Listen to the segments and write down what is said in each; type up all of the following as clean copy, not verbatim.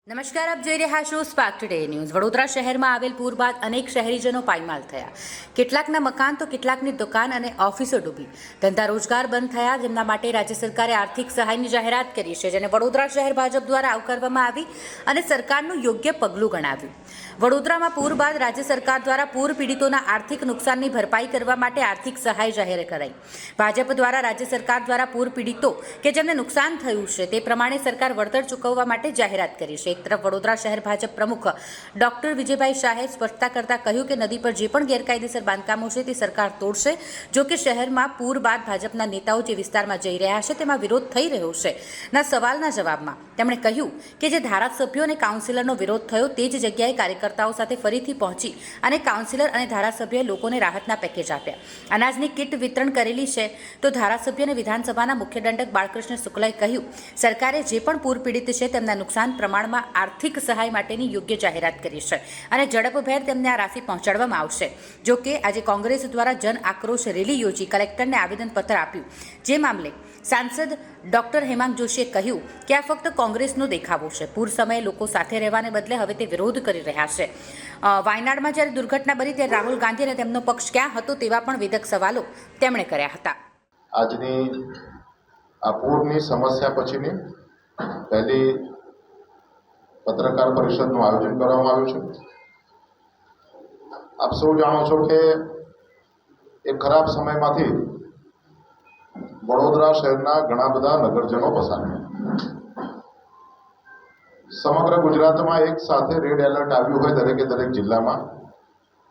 નમસ્કાર, આપ જોઈ રહ્યા છો સ્પાર્ક ટુડે ન્યૂઝ। વડોદરા શહેરમાં આવેલ પૂર બાદ અનેક શહેરીજનો પાયમાલ થયા। કેટલાકના મકાન તો કેટલાકની દુકાન અને ઓફિસો ડૂબી, ધંધા રોજગાર બંધ થયા, જેમના માટે રાજ્ય સરકારે આર્થિક સહાયની જાહેરાત કરી છે, જેને વડોદરા શહેર ભાજપ દ્વારા આવકારવામાં આવી અને સરકારનું યોગ્ય પગલું ગણાવ્યું। વડોદરામાં પૂર બાદ રાજ્ય સરકાર દ્વારા પૂર પીડિતોના આર્થિક નુકસાનની ભરપાઈ કરવા માટે આર્થિક સહાય જાહેર કરાઈ। ભાજપ દ્વારા રાજ્ય સરકાર દ્વારા પૂર પીડિતો કે જેમને નુકસાન થયું છે તે પ્રમાણે સરકાર વળતર ચૂકવવા માટે જાહેરાત કરી છે। એક તરફ વડોદરા શહેર ભાજપ પ્રમુખ ડોક્ટર વિજયભાઈ શાહે સ્પષ્ટતા કરતા કહ્યું કે નદી પર જે પણ ગેરકાયદેસર બાંધકામો છે તે સરકાર તોડશે। જો કે શહેરમાં પૂર બાદ ભાજપના નેતાઓ જે વિસ્તારમાં જઈ રહ્યા છે તેમાં વિરોધ થઈ રહ્યો છે ના સવાલના જવાબમાં તેમણે કહ્યું કે જે ધારાસભ્યો અને કાઉન્સિલરનો વિરોધ થયો તે જ જગ્યાએ કાર્યકર્તાઓ સાથે ફરીથી પહોંચી અને કાઉન્સિલર અને ધારાસભ્યોએ લોકોને રાહતના પેકેજ આપ્યા। અનાજની કિટ વિતરણ કરેલી છે તો ધારાસભ્ય અને વિધાનસભાના મુખ્ય દંડક બાળકૃષ્ણ શુક્લાએ કહ્યું સરકારે જે પણ પૂર પીડિત છે તેમના નુકસાન પ્રમાણમાં આર્થિક સહાય માટેની યોગ્ય જાહેરાત કરી છે અને ઝડપભેર તેમને આ રાશિ પહોંચાડવામાં આવશે। જો કે આજે કોંગ્રેસ દ્વારા જન આક્રોશ રેલી યોજી કલેક્ટરને આવેદનપત્ર આપ્યું, જે મામલે સાંસદ ડોક્ટર હેમાંગ જોશીએ કહ્યું કે આ ફક્ત કોંગ્રેસનો દેખાવો છે। પૂર સમયે લોકો સાથે રહેવાને બદલે હવે તે વિરોધ કરી રહ્યા છે। વાયનાડમાં જ્યારે દુર્ઘટના બની ત્યારે રાહુલ ગાંધી અને તેમનો પક્ષ ક્યાં હતો તેવા પણ વેધક સવાલો તેમણે કર્યા હતા। આજની આ પૂરની સમસ્યા પછીની પહેલી પત્રકાર પરિષદનું આયોજન કરવામાં આવ્યું છે। આપ સૌ જાણો છો કે એક ખરાબ સમયમાંથી વડોદરા શહેરના ઘણા બધા નગરજનો પસાર થયા। સમગ્ર ગુજરાતમાં એક સાથે રેડ એલર્ટ આવ્યું હોય દરેકે દરેક જિલ્લામાં,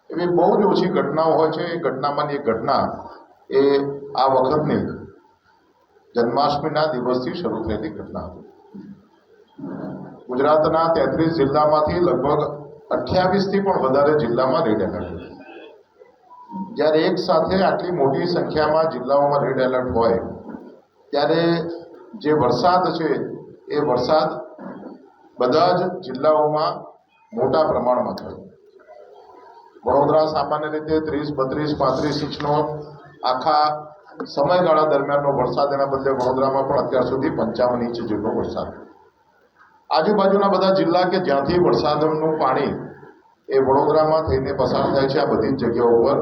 એવી બહુ જ ઓછી ઘટનાઓ હોય છે। એ ઘટનામાંની એક ઘટના એ આ વખતની જન્માષ્ટમીના દિવસથી શરૂ થયેલી ઘટના હતી। ગુજરાતના 33 જિલ્લામાંથી લગભગ 28થી પણ વધારે જિલ્લામાં રેડ એલર્ટ છે। જ્યારે એક સાથે આટલી મોટી સંખ્યામાં જિલ્લાઓમાં રેડ એલર્ટ હોય ત્યારે જે વરસાદ છે એ વરસાદ બધા જ જિલ્લાઓમાં મોટા પ્રમાણમાં થયો। વડોદરા સામાન્ય રીતે 30, 32, 35 ઇંચનો આખા સમયગાળા દરમિયાનનો વરસાદ, એના બદલે વડોદરામાં પણ અત્યાર સુધી 55 ઇંચ જેટલો વરસાદ। આજુબાજુના બધા જિલ્લા કે જ્યાંથી વરસાદનું પાણી એ વડોદરામાં થઈને પસાર થાય છે, આ બધી જ જગ્યાઓ પર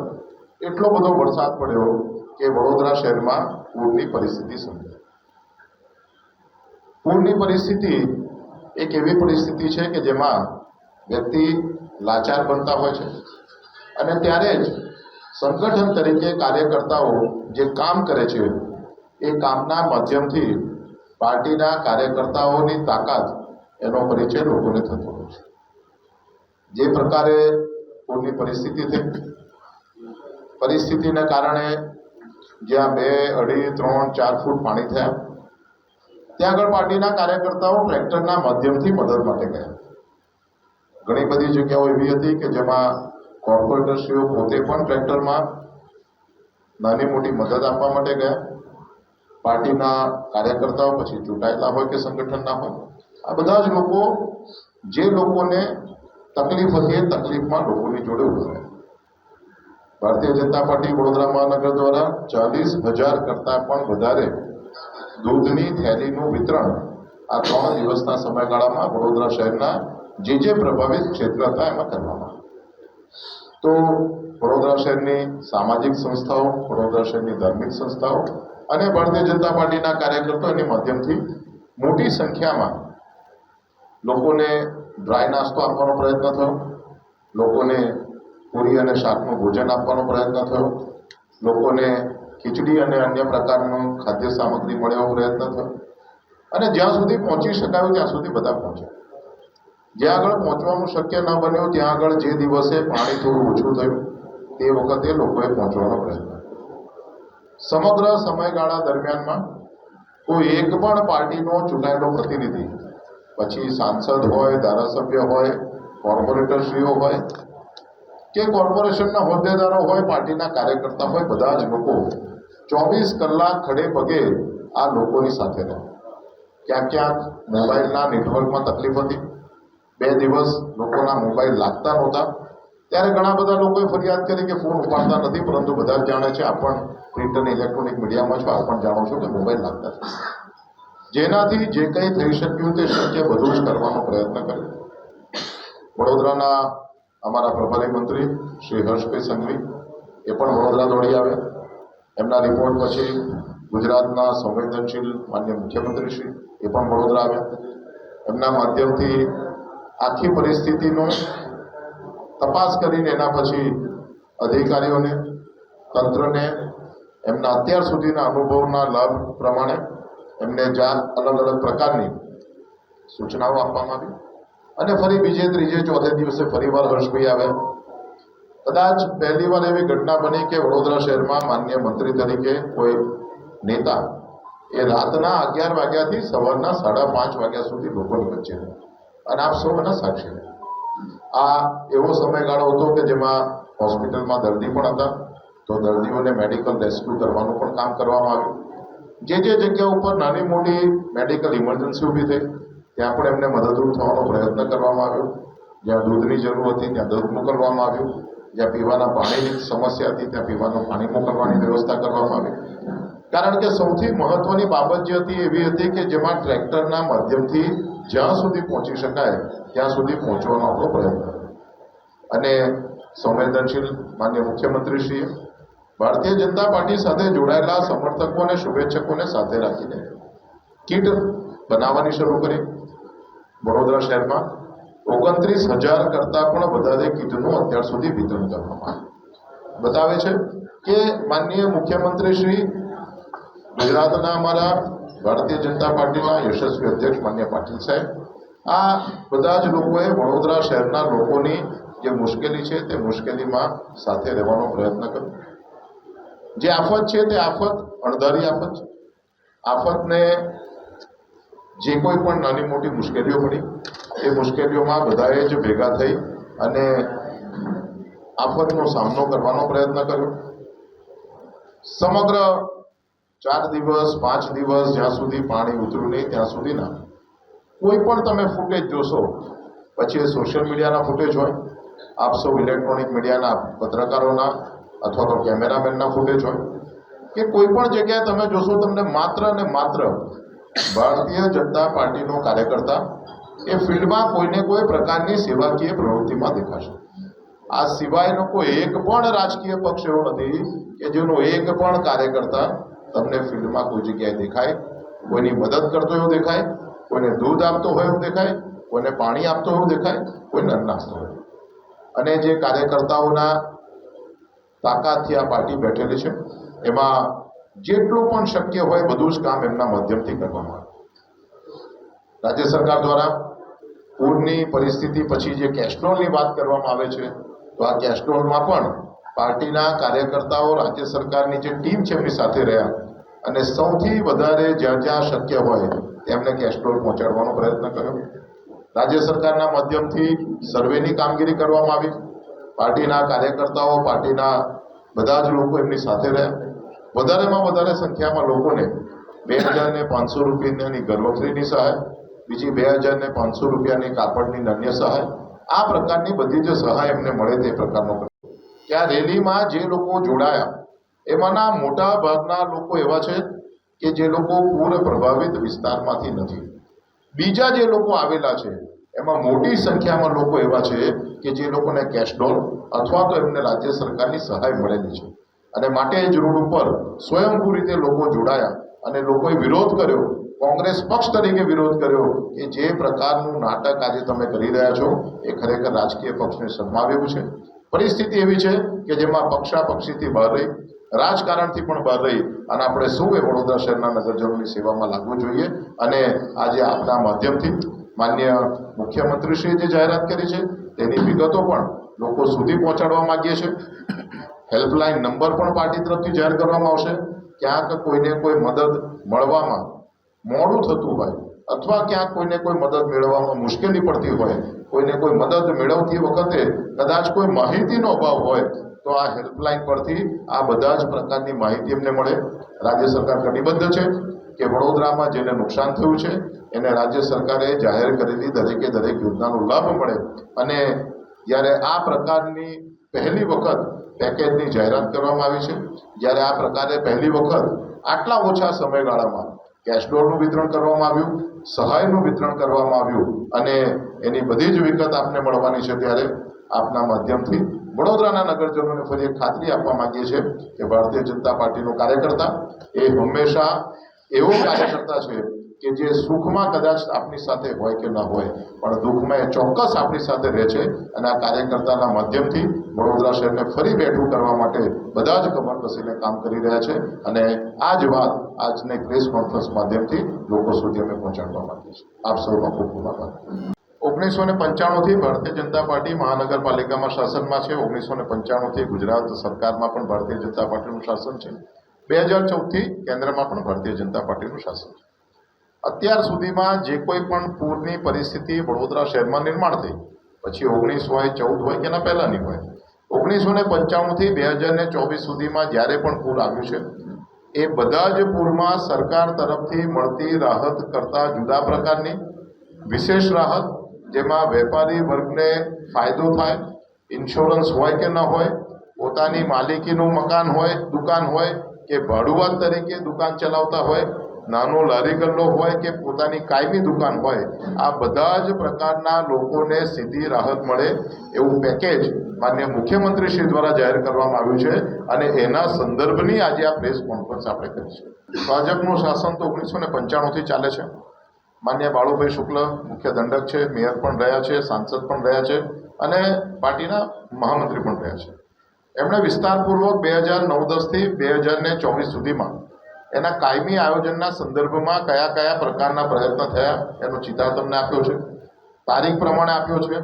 એટલો બધો વરસાદ પડ્યો કે વડોદરા શહેરમાં પૂરની પરિસ્થિતિ સર્જાઈ। પૂરની પરિસ્થિતિ એક એવી પરિસ્થિતિ છે કે જેમાં વ્યક્તિ લાચાર બનતા હોય છે અને ત્યારે જ સંગઠન તરીકે કાર્યકર્તાઓ જે કામ કરે છે એ કામના માધ્યમથી પાર્ટીના કાર્યકર્તાઓની તાકાત એનો પરિચય લોકોને થતો હોય છે। જે પ્રકારે પૂરની પરિસ્થિતિ થઈ, પરિસ્થિતિને કારણે જ્યાં 2, 2.5, 3, 4 ફૂટ પાણી થયા ત્યાં આગળ પાર્ટીના કાર્યકર્તાઓ ટ્રેક્ટરના માધ્યમથી મદદ માટે ગયા। ઘણી બધી જગ્યાઓ એવી હતી કે જેમાં કોર્પોરેટરશ્રીઓ પોતે પણ ટ્રેક્ટરમાં નાની મોટી મદદ આપવા માટે ગયા। પાર્ટીના કાર્યકર્તાઓ પછી ચૂંટાયેલા હોય કે સંગઠનના હોય, આ બધા જ લોકો જે લોકોને તકલીફ હતી એ તકલીફમાં લોકોની જોડે ઉભા રહ્યા। ભારતીય જનતા પાર્ટી વડોદરા મહાનગર દ્વારા 40,000 કરતાં પણ વધારે દૂધની થેલીનું વિતરણ આ 3 દિવસના સમયગાળામાં વડોદરા શહેરના જે પ્રભાવિત ક્ષેત્ર હતા એમાં કરવામાં આવ્યું। તો વડોદરા શહેરની સામાજિક સંસ્થાઓ, વડોદરા શહેરની ધાર્મિક સંસ્થાઓ અને ભારતીય જનતા પાર્ટીના કાર્યકર્તાઓની માધ્યમથી મોટી સંખ્યામાં લોકોને ડ્રાય નાસ્તો આપવાનો પ્રયત્ન થયો, લોકોને પૂરી અને શાકનું ભોજન આપવાનો પ્રયત્ન થયો, લોકોને ખીચડી અને અન્ય પ્રકારનું ખાદ્ય સામગ્રી મળે એવો પ્રયત્ન થયો અને જ્યાં સુધી પહોંચી શકાયું ત્યાં સુધી બધા પહોંચ્યા। જ્યાં આગળ પહોંચવાનું શક્ય ન બન્યું ત્યાં આગળ જે દિવસે પાણી થોડું ઓછું થયું તે વખતે લોકોએ પહોંચવાનો પ્રયત્ન કર્યો। સમગ્ર સમયગાળા દરમિયાનમાં કોઈ એક પણ પાર્ટીનો ચૂંટાયેલો પ્રતિનિધિ, પછી સાંસદ હોય, ધારાસભ્ય હોય, કોર્પોરેટરશ્રીઓ હોય કે કોર્પોરેશનના હોદ્દેદારો હોય, પાર્ટીના કાર્યકર્તા હોય, બધા જ લોકો 24 કલાક ખડે પગે આ લોકોની સાથે રહ્યા। ક્યાંક ક્યાંક મોબાઈલના નેટવર્કમાં તકલીફ હતી, 2 દિવસ લોકોના મોબાઈલ લાગતા નહોતા, ત્યારે ઘણા બધા લોકોએ ફરિયાદ કરી કે ફોન ઉપાડતા નથી, પરંતુ બધા જ જાણે છે, આપ પણ પ્રિન્ટ અને ઇલેક્ટ્રોનિક મીડિયામાં છો, આપ પણ જાણો છો કે મોબાઈલ લાગતા નથી। જેનાથી જે કંઈ થઈ શક્યું તે શક્ય બધું જ કરવાનો પ્રયત્ન કર્યો. વડોદરાના અમારા પ્રભારી મંત્રી શ્રી હર્ષભાઈ સંઘવી એ પણ વડોદરા દોડી આવ્યા. એમના રિપોર્ટ પછી ગુજરાતના સંવેદનશીલ માન્ય મુખ્યમંત્રીશ્રી એ પણ વડોદરા આવ્યા. એમના માધ્યમથી આખી પરિસ્થિતિનો તપાસ કરીને એના પછી અધિકારીઓને, તંત્રને એમના અત્યાર સુધીના અનુભવના લાભ પ્રમાણે એમને અલગ અલગ પ્રકારની સૂચનાઓ આપવામાં આવી. અને ફરી બીજે ત્રીજે ચોથે દિવસે ફરીવાર હર્ષભાઈ આવ્યા. કદાચ પહેલી વાર એવી ઘટના બની કે વડોદરા શહેરમાં માન્ય મંત્રી તરીકે કોઈ નેતા એ રાતના 11 વાગ્યાથી સવારના 5:30 વાગ્યા સુધી લોકોની વચ્ચે રહે. અને આપ સૌ એના સાક્ષી રહે. આ એવો સમયગાળો હતો કે જેમાં હોસ્પિટલમાં દર્દી પણ હતા, તો દર્દીઓને મેડિકલ રેસ્ક્યુ કરવાનું પણ કામ કરવામાં આવ્યું. જે જગ્યા ઉપર નાની મોટી મેડિકલ ઇમરજન્સી ઊભી થઈ ત્યાં પણ એમને મદદરૂપ થવાનો પ્રયત્ન કરવામાં આવ્યો. જ્યાં દૂધની જરૂર હતી ત્યાં દૂધ મોકલવામાં આવ્યું. જ્યાં પીવાના પાણીની સમસ્યા હતી ત્યાં પીવાનું પાણી મોકલવાની વ્યવસ્થા કરવામાં આવી. કારણ કે સૌથી મહત્વની બાબત જે હતી એવી હતી કે જેમાં ટ્રેક્ટરના માધ્યમથી જ્યાં સુધી પહોંચી શકાય ત્યાં સુધી પહોંચવાનો આપણો પ્રયત્ન કર્યો. અને સંવેદનશીલ માન્ય મુખ્યમંત્રીશ્રીએ ભારતીય જનતા પાર્ટી સાથે જોડાયેલા સમર્થકો અને શુભેચ્છકોને સાથે રાખીને કીટ બનાવવાની શરૂ કરી. વડોદરા શહેરમાં 29,000 કરતાં પણ વધારે કીટનું અત્યાર સુધી વિતરણ કરવામાં આવ્યું. બતાવે છે કે માનનીય મુખ્યમંત્રી શ્રી, ગુજરાતના અમારા ભારતીય જનતા પાર્ટીના યશસ્વી અધ્યક્ષ માન્ય પાટીલ સાહેબ, આ બધા જ લોકોએ વડોદરા શહેરના લોકોની જે મુશ્કેલી છે તે મુશ્કેલીમાં સાથે રહેવાનો પ્રયત્ન કર્યો. જે આફત છે તે આફત અણધારી આફત છે. આફતને જે કોઈ પણ નાની મોટી મુશ્કેલીઓ પડી એ મુશ્કેલીઓમાં બધાએ જ ભેગા થઈ અને આફતનો સામનો કરવાનો પ્રયત્ન કર્યો. સમગ્ર 4 દિવસ 5 દિવસ જ્યાં સુધી પાણી ઉતર્યું નહીં ત્યાં સુધીના કોઈ પણ તમે ફૂટેજ જોશો, પછી એ સોશિયલ મીડિયાના ફૂટેજ હોય, આપ સૌ ઇલેક્ટ્રોનિક મીડિયાના પત્રકારોના અથવા તો કેમેરામેનના ફૂટેજ હોય, કે કોઈ પણ જગ્યાએ તમે જોશો તમને માત્ર ને માત્ર ભારતીય જનતા પાર્ટીનો કાર્યકર્તા એ ફિલ્ડમાં કોઈને કોઈ પ્રકારની સેવાકીય પ્રવૃત્તિમાં દેખાશે. આ સિવાયનો કોઈ એક પણ રાજકીય પક્ષ એવો નથી કે જેનો એક પણ કાર્યકર્તા તમને ફિલ્ડમાં કોઈ જગ્યાએ દેખાય, કોઈની મદદ કરતો એવું દેખાય, કોઈને દૂધ આપતો હોય એવું દેખાય, કોઈને પાણી આપતો એવું દેખાય, કોઈને અન્ન આપતો હોય. અને જે કાર્યકર્તાઓના તાકાતથી આ પાર્ટી બેઠેલી છે એમાં જેટલું પણ શક્ય હોય બધું જ કામ એમના માધ્યમથી કરવામાં આવે. રાજ્ય સરકાર દ્વારા પૂરની પરિસ્થિતિ પછી જે કેસ્ટ્રોલની વાત કરવામાં આવે છે, તો આ કેસ્ટ્રોલમાં પણ પાર્ટીના કાર્યકર્તાઓ રાજ્ય સરકારની જે ટીમ છે એમની સાથે રહ્યા અને સૌથી વધારે જ્યાં જ્યાં શક્ય હોય તેમને કેસ્ટ્રોલ પહોંચાડવાનો પ્રયત્ન કર્યો. રાજ્ય સરકારના માધ્યમથી સર્વેની કામગીરી કરવામાં આવી. પાર્ટીના કાર્યકર્તાઓ, પાર્ટીના બધા જ લોકો એમની સાથે રહ્યા. વધારેમાં વધારે સંખ્યામાં લોકોને 2,500 રૂપિયાની ઘરવખરીની સહાય, બીજી 2,500 રૂપિયાની કાપડની નાન્ય સહાય, આ પ્રકારની બધી જ સહાય એમને મળે તે પ્રકારનો. ત્યાં રેલીમાં જે લોકો જોડાયા એમાંના મોટા ભાગના લોકો એવા છે કે જે લોકો પૂર પ્રભાવિત વિસ્તારમાંથી નથી. બીજા જે લોકો આવેલા છે એમાં મોટી સંખ્યામાં લોકો એવા છે કે જે લોકોને કેશડોલ અથવા તો એમને રાજ્ય સરકારની સહાય મળેલી છે. અને માટે જ રોડ ઉપર સ્વયંભૂ રીતે લોકો જોડાયા અને લોકોએ વિરોધ કર્યો, કોંગ્રેસ પક્ષ તરીકે વિરોધ કર્યો કે જે પ્રકારનું નાટક આજે તમે કરી રહ્યા છો એ ખરેખર રાજકીય પક્ષને શરમાવ્યું છે. પરિસ્થિતિ એવી છે કે જેમાં પક્ષાપક્ષીથી બહાર રહી, રાજકારણથી પણ બહાર રહી અને આપણે સૌએ વડોદરા શહેરના નગરજનોની સેવામાં લાગવું જોઈએ. અને આજે આપના માધ્યમથી માન્ય મુખ્યમંત્રીશ્રીએ જે જાહેરાત કરી છે તેની વિગતો પણ લોકો સુધી પહોંચાડવા માગીએ છીએ. હેલ્પલાઇન નંબર પણ પાર્ટી તરફથી જાહેર કરવામાં આવશે. ક્યાંક કોઈને કોઈ મદદ મળવામાં મોડું થતું હોય અથવા ક્યાંક કોઈને કોઈ મદદ મેળવવામાં મુશ્કેલી પડતી હોય, કોઈને કોઈ મદદ મેળવતી વખતે કદાચ કોઈ માહિતીનો અભાવ હોય તો આ હેલ્પલાઇન પરથી આ બધા જ પ્રકારની માહિતી એમને મળે. રાજ્ય સરકાર કટિબદ્ધ છે કે વડોદરામાં જેને નુકસાન થયું છે એને રાજ્ય સરકારે જાહેર કરેલી દરેકે દરેક યોજનાનો લાભ મળે. અને જ્યારે આ પ્રકારની પહેલી વખત પેકેજની જાહેરાત કરવામાં આવી છે, જ્યારે આ પ્રકારે પહેલી વખત આટલા ઓછા સમયગાળામાં કેશડોલનું વિતરણ કરવામાં આવ્યું, સહાયનું વિતરણ કરવામાં આવ્યું અને એની બધી જ વિગત આપને મળવાની છે. ત્યારે આપના માધ્યમથી વડોદરાના નગરજનોને ફરી એક ખાતરી આપવા માંગીએ છીએ કે ભારતીય જનતા પાર્ટીનો કાર્યકર્તા એ હંમેશા એવો કાર્યકર્તા છે કે જે સુખમાં કદાચ આપની સાથે હોય કે ન હોય પણ દુઃખમાં એ ચોક્કસ આપણી સાથે રહે છે. અને આ કાર્યકર્તાના માધ્યમથી વડોદરા શહેરને ફરી બેઠું કરવા માટે બધા જ કમર કસીને કામ કરી રહ્યા છે. અને આ જ વાત આજની પ્રેસ કોન્ફરન્સ માધ્યમથી લોકો સુધી અમે પહોંચાડવા માંગીએ છીએ. આપ સૌનો ખૂબ ખૂબ આભાર. 1995થી ભારતીય જનતા પાર્ટી મહાનગરપાલિકામાં શાસનમાં છે. 1995થી ગુજરાત સરકારમાં પણ ભારતીય જનતા પાર્ટીનું શાસન છે. 2014થી કેન્દ્રમાં પણ ભારતીય જનતા પાર્ટીનું શાસન છે. અત્યાર સુધીમાં જે કોઈ પણ પૂરની પરિસ્થિતિ વડોદરા શહેરમાં નિર્માણ થઈ, પછી 19 હોય, 14 હોય કે એના પહેલાંની હોય, 1995થી 2024 સુધીમાં જ્યારે પણ પૂર આવ્યું છે એ બધા જ પૂરમાં સરકાર તરફથી મળતી રાહત કરતાં જુદા પ્રકારની વિશેષ રાહત, જેમાં વેપારી વર્ગને ફાયદો થાય, ઇન્સ્યોરન્સ હોય કે ન હોય, પોતાની માલિકીનું મકાન હોય, દુકાન હોય કે ભાડુઆત તરીકે દુકાન ચલાવતા હોય, નાનો લારી ગલ્લો હોય કે પોતાની કાયમી દુકાન હોય, આ બધા જ પ્રકારના લોકોને સીધી રાહત મળે એવું પેકેજ માન્ય મુખ્યમંત્રીશ્રી દ્વારા જાહેર કરવામાં આવ્યું છે. અને એના સંદર્ભની આજે આ પ્રેસ કોન્ફરન્સ આપણે કરી છે. ભાજપનું શાસન તો 1995થી ચાલે છે. માન્ય બાળુભાઈ શુક્લ મુખ્ય દંડક છે, મેયર પણ રહ્યા છે, સાંસદ પણ રહ્યા છે અને પાર્ટીના મહામંત્રી પણ રહ્યા છે. એમણે વિસ્તારપૂર્વક 2009-10થી 2024 સુધીમાં એના કાયમી આયોજનના સંદર્ભમાં કયા કયા પ્રકારના પ્રયત્ન થયા એનો ચિતાર તમને આપ્યો છે. તારીખ પ્રમાણે આપ્યો છે,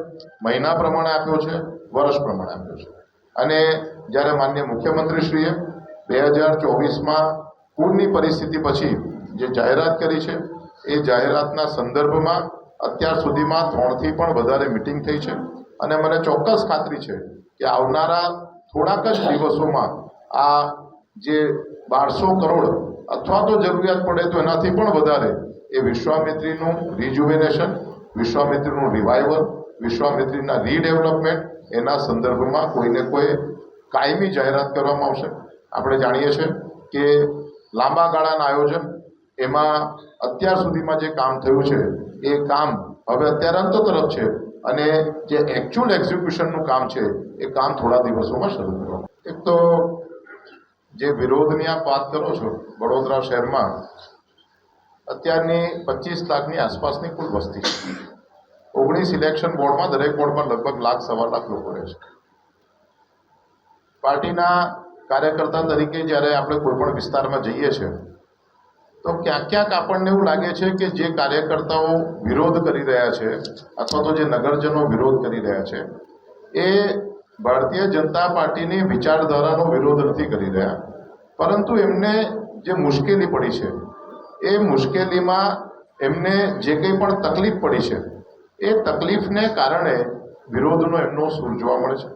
મહિના પ્રમાણે આપ્યો છે, વર્ષ પ્રમાણે આપ્યો છે. અને જ્યારે માન્ય મુખ્યમંત્રીશ્રીએ 2024માં પૂરની પરિસ્થિતિ પછી જે જાહેરાત કરી છે એ જાહેરાતના સંદર્ભમાં અત્યાર સુધીમાં 3થી પણ વધારે મિટિંગ થઈ છે. અને મને ચોક્કસ ખાતરી છે કે આવનારા થોડાક જ દિવસોમાં આ જે 1200 કરોડ અથવા તો જરૂરિયાત પડે તો એનાથી પણ વધારે એ વિશ્વામિત્રીનું રિજુવિનેશન, વિશ્વામિત્રીનું રિવાઇવલ, વિશ્વામિત્રીના રીડેવલપમેન્ટ, એના સંદર્ભમાં કોઈને કોઈ કાયમી જાહેરાત કરવામાં આવશે. આપણે જાણીએ છીએ કે લાંબા ગાળાના આયોજન એમાં અત્યાર સુધીમાં જે કામ થયું છે એ કામ હવે અત્યારે અંત તરફ છે અને જે એકચ્યુઅલ એક્ઝિક્યુશનનું કામ છે એ કામ થોડા દિવસોમાં શરૂ કરવાનું. એક તો જે વિરોધની આપ વાત કરો છો, વડોદરા શહેરમાં અત્યારની 25 લાખની આસપાસની કુલ વસ્તી છે. 19 ઇલેક્શન બોર્ડમાં દરેક બોર્ડમાં લગભગ 1.25 લાખ લોકો રહે છે. પાર્ટીના કાર્યકર્તા તરીકે જ્યારે આપણે કોઈ પણ વિસ્તારમાં જઈએ છીએ તો ક્યાંક ક્યાંક આપણને એવું લાગે છે કે જે કાર્યકર્તાઓ વિરોધ કરી રહ્યા છે અથવા તો જે નગરજનો વિરોધ કરી રહ્યા છે એ ભારતીય જનતા પાર્ટીની વિચારધારાનો વિરોધ નથી કરી રહ્યા, પરંતુ એમને જે મુશ્કેલી પડી છે એ મુશ્કેલીમાં એમને જે કંઈ પણ તકલીફ પડી છે એ તકલીફને કારણે વિરોધનો એમનો સૂર જોવા મળે છે.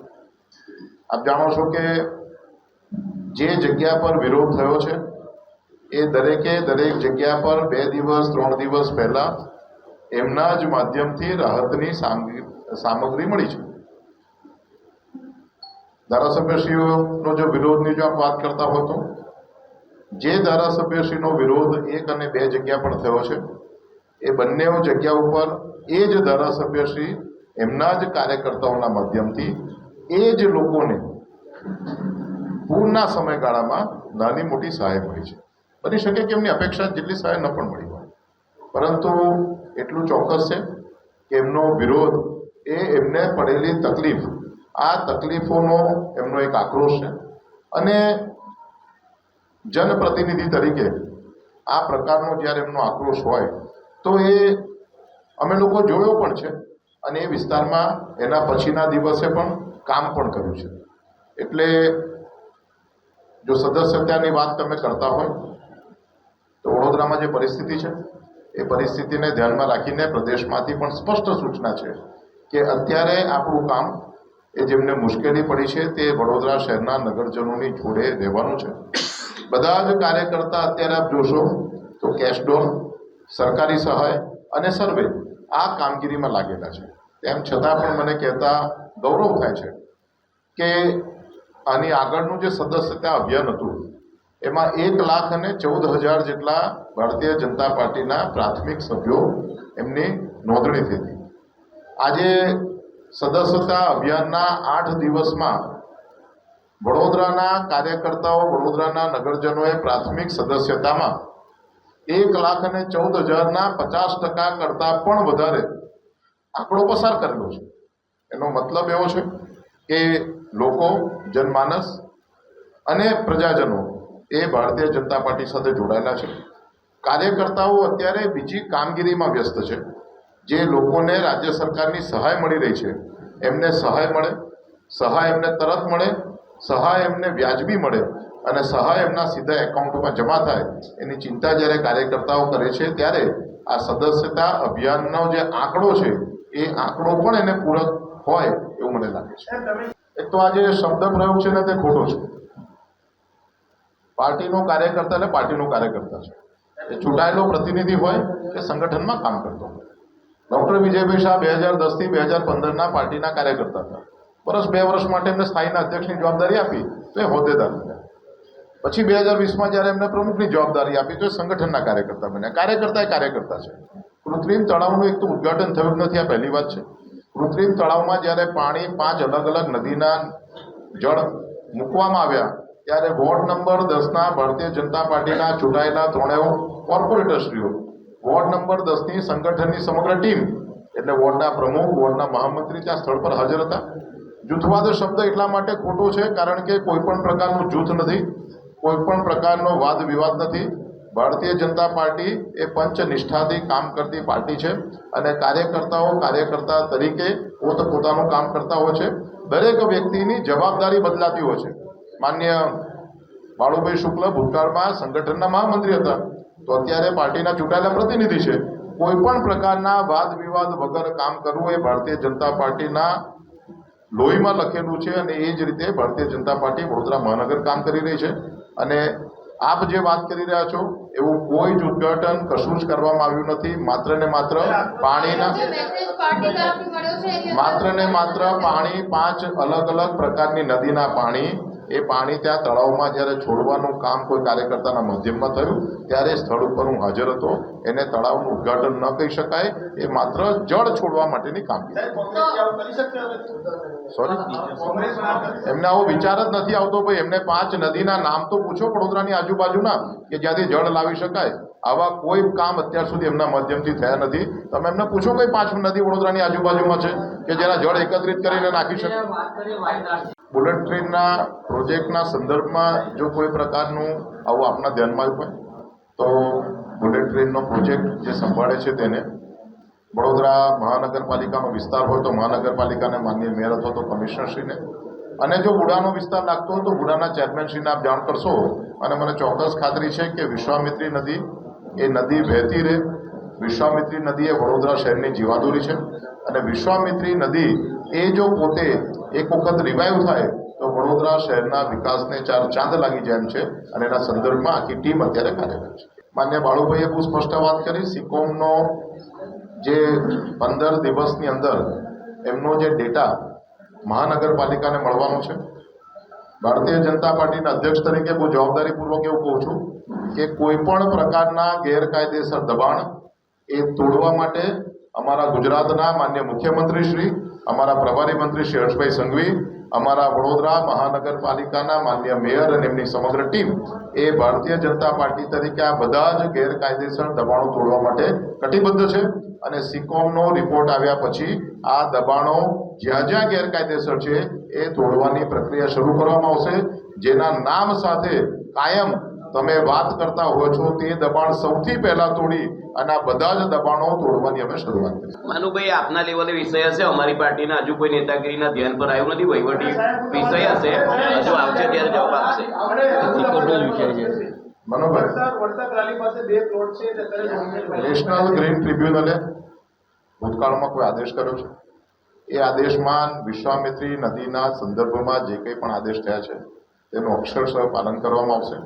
આપ જાણો છો કે જે જગ્યા પર વિરોધ થયો છે એ દરેકે દરેક જગ્યા પર 2 દિવસ 3 દિવસ પહેલાં એમના જ માધ્યમથી રાહતની સામગ્રી મળી છે. ધારાસભ્યશ્રીઓનો જો વિરોધની જો આપ વાત કરતા હો તો જે ધારાસભ્યશ્રીનો વિરોધ 1 અને 2 જગ્યા પર થયો છે એ બંને જગ્યા ઉપર એ જ ધારાસભ્યશ્રી એમના જ કાર્યકર્તાઓના માધ્યમથી એ જ લોકોને પૂરના સમયગાળામાં નાની મોટી સહાય મળી છે. બની શકે કે એમની અપેક્ષા જેટલી સહાય ન પણ મળી હોય, પરંતુ એટલું ચોક્કસ છે કે એમનો વિરોધ એ એમને પડેલી તકલીફ, આ તકલીફોનો એમનો એક આક્રોશ છે. અને જનપ્રતિનિધિ તરીકે આ પ્રકારનો જ્યારે એમનો આક્રોશ હોય તો એ અમે લોકો જોયો પણ છે અને એ વિસ્તારમાં એના પછીના દિવસે પણ કામ પણ કર્યું છે. એટલે જો સદસ્યતાની વાત તમે કરતા હોય તો વડોદરામાં જે પરિસ્થિતિ છે એ પરિસ્થિતિને ધ્યાનમાં રાખીને પ્રદેશમાંથી પણ સ્પષ્ટ સૂચના છે કે અત્યારે આપણું કામ એ જેમને મુશ્કેલી પડી છે તે વડોદરા શહેરના નગરજનોની જોડે રહેવાનું છે. બધા જ કાર્યકર્તા અત્યારે આપ જોશો તો કેશડોલ, સરકારી સહાય અને સર્વે આ કામગીરીમાં લાગેલા છે. તેમ છતાં પણ મને કહેતા ગૌરવ થાય છે કે આની આગળનું જે સદસ્યતા અભિયાન હતું એમાં 1,14,000 જેટલા ભારતીય જનતા પાર્ટીના પ્રાથમિક સભ્યો એમની નોંધણી થઈ હતી. આજે સદસ્યતા અભિયાનના 8 દિવસમાં વડોદરાના કાર્યકર્તાઓ, વડોદરાના નગરજનોએ પ્રાથમિક સદસ્યતામાં 1,14,000ના 50% કરતાં પણ વધારે આંકડો પસાર કરેલો છે. એનો મતલબ એવો છે કે લોકો, જનમાનસ અને પ્રજાજનો એ ભારતીય જનતા પાર્ટી સાથે જોડાયેલા છે. કાર્યકર્તાઓ અત્યારે બીજી કામગીરીમાં વ્યસ્ત છે. જે લોકોને રાજ્ય સરકારની સહાય મળી રહી છે એમને સહાય મળે, સહાય એમને તરત મળે, સહાય એમને વ્યાજબી મળે અને સહાય એમના સીધા એકાઉન્ટમાં જમા થાય એની ચિંતા જ્યારે કાર્યકર્તાઓ કરે છે ત્યારે આ સદસ્યતા અભિયાનનો જે આંકડો છે એ આંકડો પણ એને પૂરક હોય એવું મને લાગે છે. એક તો આ જે શબ્દ પ્રયોગ છે ને તે ખોટો છે. પાર્ટીનો કાર્યકર્તા એટલે પાર્ટીનો કાર્યકર્તા છે. એ ચૂંટાયેલો પ્રતિનિધિ હોય કે સંગઠનમાં કામ કરતો હોય. ડૉક્ટર વિજયભાઈ શાહ 2010થી 2015ના પાર્ટીના કાર્યકર્તા હતા. વર્ષ 2 વર્ષ માટે એમને સ્થાયીના અધ્યક્ષની જવાબદારી આપી તો એ હોદ્દેદાર બન્યા. પછી 2020માં જ્યારે એમને પ્રમુખની જવાબદારી આપી તો એ સંગઠનના કાર્યકર્તા બન્યા. કાર્યકર્તા એ કાર્યકર્તા છે. કૃત્રિમ તળાવનું એક તો ઉદ્ઘાટન થયું જ નથી, આ પહેલી વાત છે. કૃત્રિમ તળાવમાં જ્યારે પાણી 5 અલગ અલગ નદીના જળ મૂકવામાં આવ્યા ત્યારે વોર્ડ નંબર 10ના ભારતીય જનતા પાર્ટીના ચૂંટાયેલા 3 કોર્પોરેટરશ્રીઓ, વોર્ડ નંબર 10ની સંગઠનની સમગ્ર ટીમ એટલે વોર્ડના પ્રમુખ, વોર્ડના મહામંત્રી ત્યાં સ્થળ પર હાજર હતા. જૂથવાદ શબ્દ એટલા માટે ખોટો છે કારણ કે કોઈ પણ પ્રકારનું જૂથ નથી, કોઈ પણ પ્રકારનો વાદ વિવાદ નથી. ભારતીય જનતા પાર્ટી એ પંચનિષ્ઠાથી કામ કરતી પાર્ટી છે અને કાર્યકર્તાઓ કાર્યકર્તા તરીકે પોતાનું કામ કરતા હોય છે. દરેક વ્યક્તિની જવાબદારી બદલાતી હોય છે. માન્ય બાળુભાઈ શુક્લ ભૂતકાળમાં સંગઠનના મહામંત્રી હતા તો અત્યારે પાર્ટીના ચૂંટાયેલા પ્રતિનિધિ છે. કોઈ પણ પ્રકારના વાદ વિવાદ વગર કામ કરવું એ ભારતીય જનતા પાર્ટીના લોહીમાં લખેલું છે અને એ જ રીતે ભારતીય જનતા પાર્ટી વડોદરા મહાનગર કામ કરી રહી છે. અને આપ જે વાત કરી રહ્યા છો એવું કોઈ જ ઉદ્ઘાટન કશું જ કરવામાં આવ્યું નથી. માત્ર ને માત્ર પાણીના પાણી 5 અલગ અલગ પ્રકારની નદીના પાણી એ પાણી ત્યાં તળાવમાં જ્યારે છોડવાનું કામ કોઈ કાર્યકર્તાના માધ્યમમાં થયું ત્યારે સ્થળ ઉપર હું હાજર હતો. એને તળાવનું ઉદ્ઘાટન ન કહી શકાય, એ માત્ર જળ છોડવા માટેની કામગીરી. સોરી, એમને આવો વિચાર જ નથી આવતો. ભાઈ એમને 5 નદીના નામ તો પૂછો વડોદરાની આજુબાજુના કે જ્યાંથી જળ લાવી શકાય. આવા કોઈ કામ અત્યાર સુધી એમના માધ્યમથી થયા નથી. તમે એમને પૂછો કોઈ 5 નદી વડોદરાની આજુબાજુમાં છે કે જેના જળ એકત્રિત કરીને નાખી શકે. બુલેટ ટ્રેનના પ્રોજેક્ટના સંદર્ભમાં જો કોઈ પ્રકારનું આવું આપના ધ્યાનમાં આવ્યું હોય તો બુલેટ ટ્રેનનો પ્રોજેક્ટ જે સંભાળે છે તેને વડોદરા મહાનગરપાલિકાનો વિસ્તાર હોય તો મહાનગરપાલિકાને, માનનીય મેયર અથવા તો કમિશનરશ્રીને, અને જો બુડાનો વિસ્તાર લાગતો હોય તો બુડાના ચેરમેનશ્રીને આપ જાણ કરશો. અને મને ચોક્કસ ખાતરી છે કે વિશ્વામિત્રી નદી એ નદી વહેતી રહે. વિશ્વામિત્રી નદી એ વડોદરા શહેરની જીવાદોરી છે અને વિશ્વામિત્રી નદી એ જો પોતે એક વખત રિવાઈવ થાય તો વડોદરા શહેરના વિકાસને 4 ચાંદ લાગી જાય એમ છે અને એના સંદર્ભમાં આખી ટીમ અત્યારે કાર્યરત છે. માન્ય બાળુભાઈએ બહુ સ્પષ્ટ વાત કરી. સિકોમનો જે 15 દિવસની અંદર એમનો જે ડેટા મહાનગરપાલિકાને મળવાનો છે. ભારતીય જનતા પાર્ટીના અધ્યક્ષ તરીકે બહુ જવાબદારીપૂર્વક એવું કહું છું કે કોઈ પણ પ્રકારના ગેરકાયદેસર દબાણ એ તોડવા માટે અમારા ગુજરાતના માન્ય મુખ્યમંત્રી શ્રી, અમારા પ્રભારી મંત્રી શ્રી હર્ષભાઈ સંઘવી, અમારા વડોદરા મહાનગરપાલિકાના માન્ય મેયર અને એમની સમગ્ર ટીમ એ ભારતીય જનતા પાર્ટી તરીકે આ બધા જ ગેરકાયદેસર દબાણો તોડવા માટે કટિબદ્ધ છે. અને સિકોમનો રિપોર્ટ આવ્યા પછી આ દબાણો જ્યાં જ્યાં ગેરકાયદેસર છે એ તોડવાની પ્રક્રિયા શરૂ કરવામાં આવશે. જેના નામ સાથે કાયમ તમે વાત કરતા હો છો તે દબાણ સૌથી પહેલા તોડી અને આ બધા જ દબાણો તોડવાની અમે શરૂઆત કરી. માનુભાઈ, આપના લેવલે વિષય હશે, અમારી પાર્ટીના હજુ કોઈ નેતાગીરીના ધ્યાન પર આવ્યું નથી. વહીવટી વિષય હશે, હજુ આવશે ત્યારે જવાબ આપશે. નેશનલ ગ્રીન ટ્રિબ્યુનલે ભૂતકાળમાં કોઈ આદેશ કર્યો છે. એ આદેશમાં વિશ્વામિત્રી નદીના સંદર્ભમાં જે કંઈ પણ આદેશ થયા છે તેનું અક્ષરશઃ પાલન કરવામાં આવશે.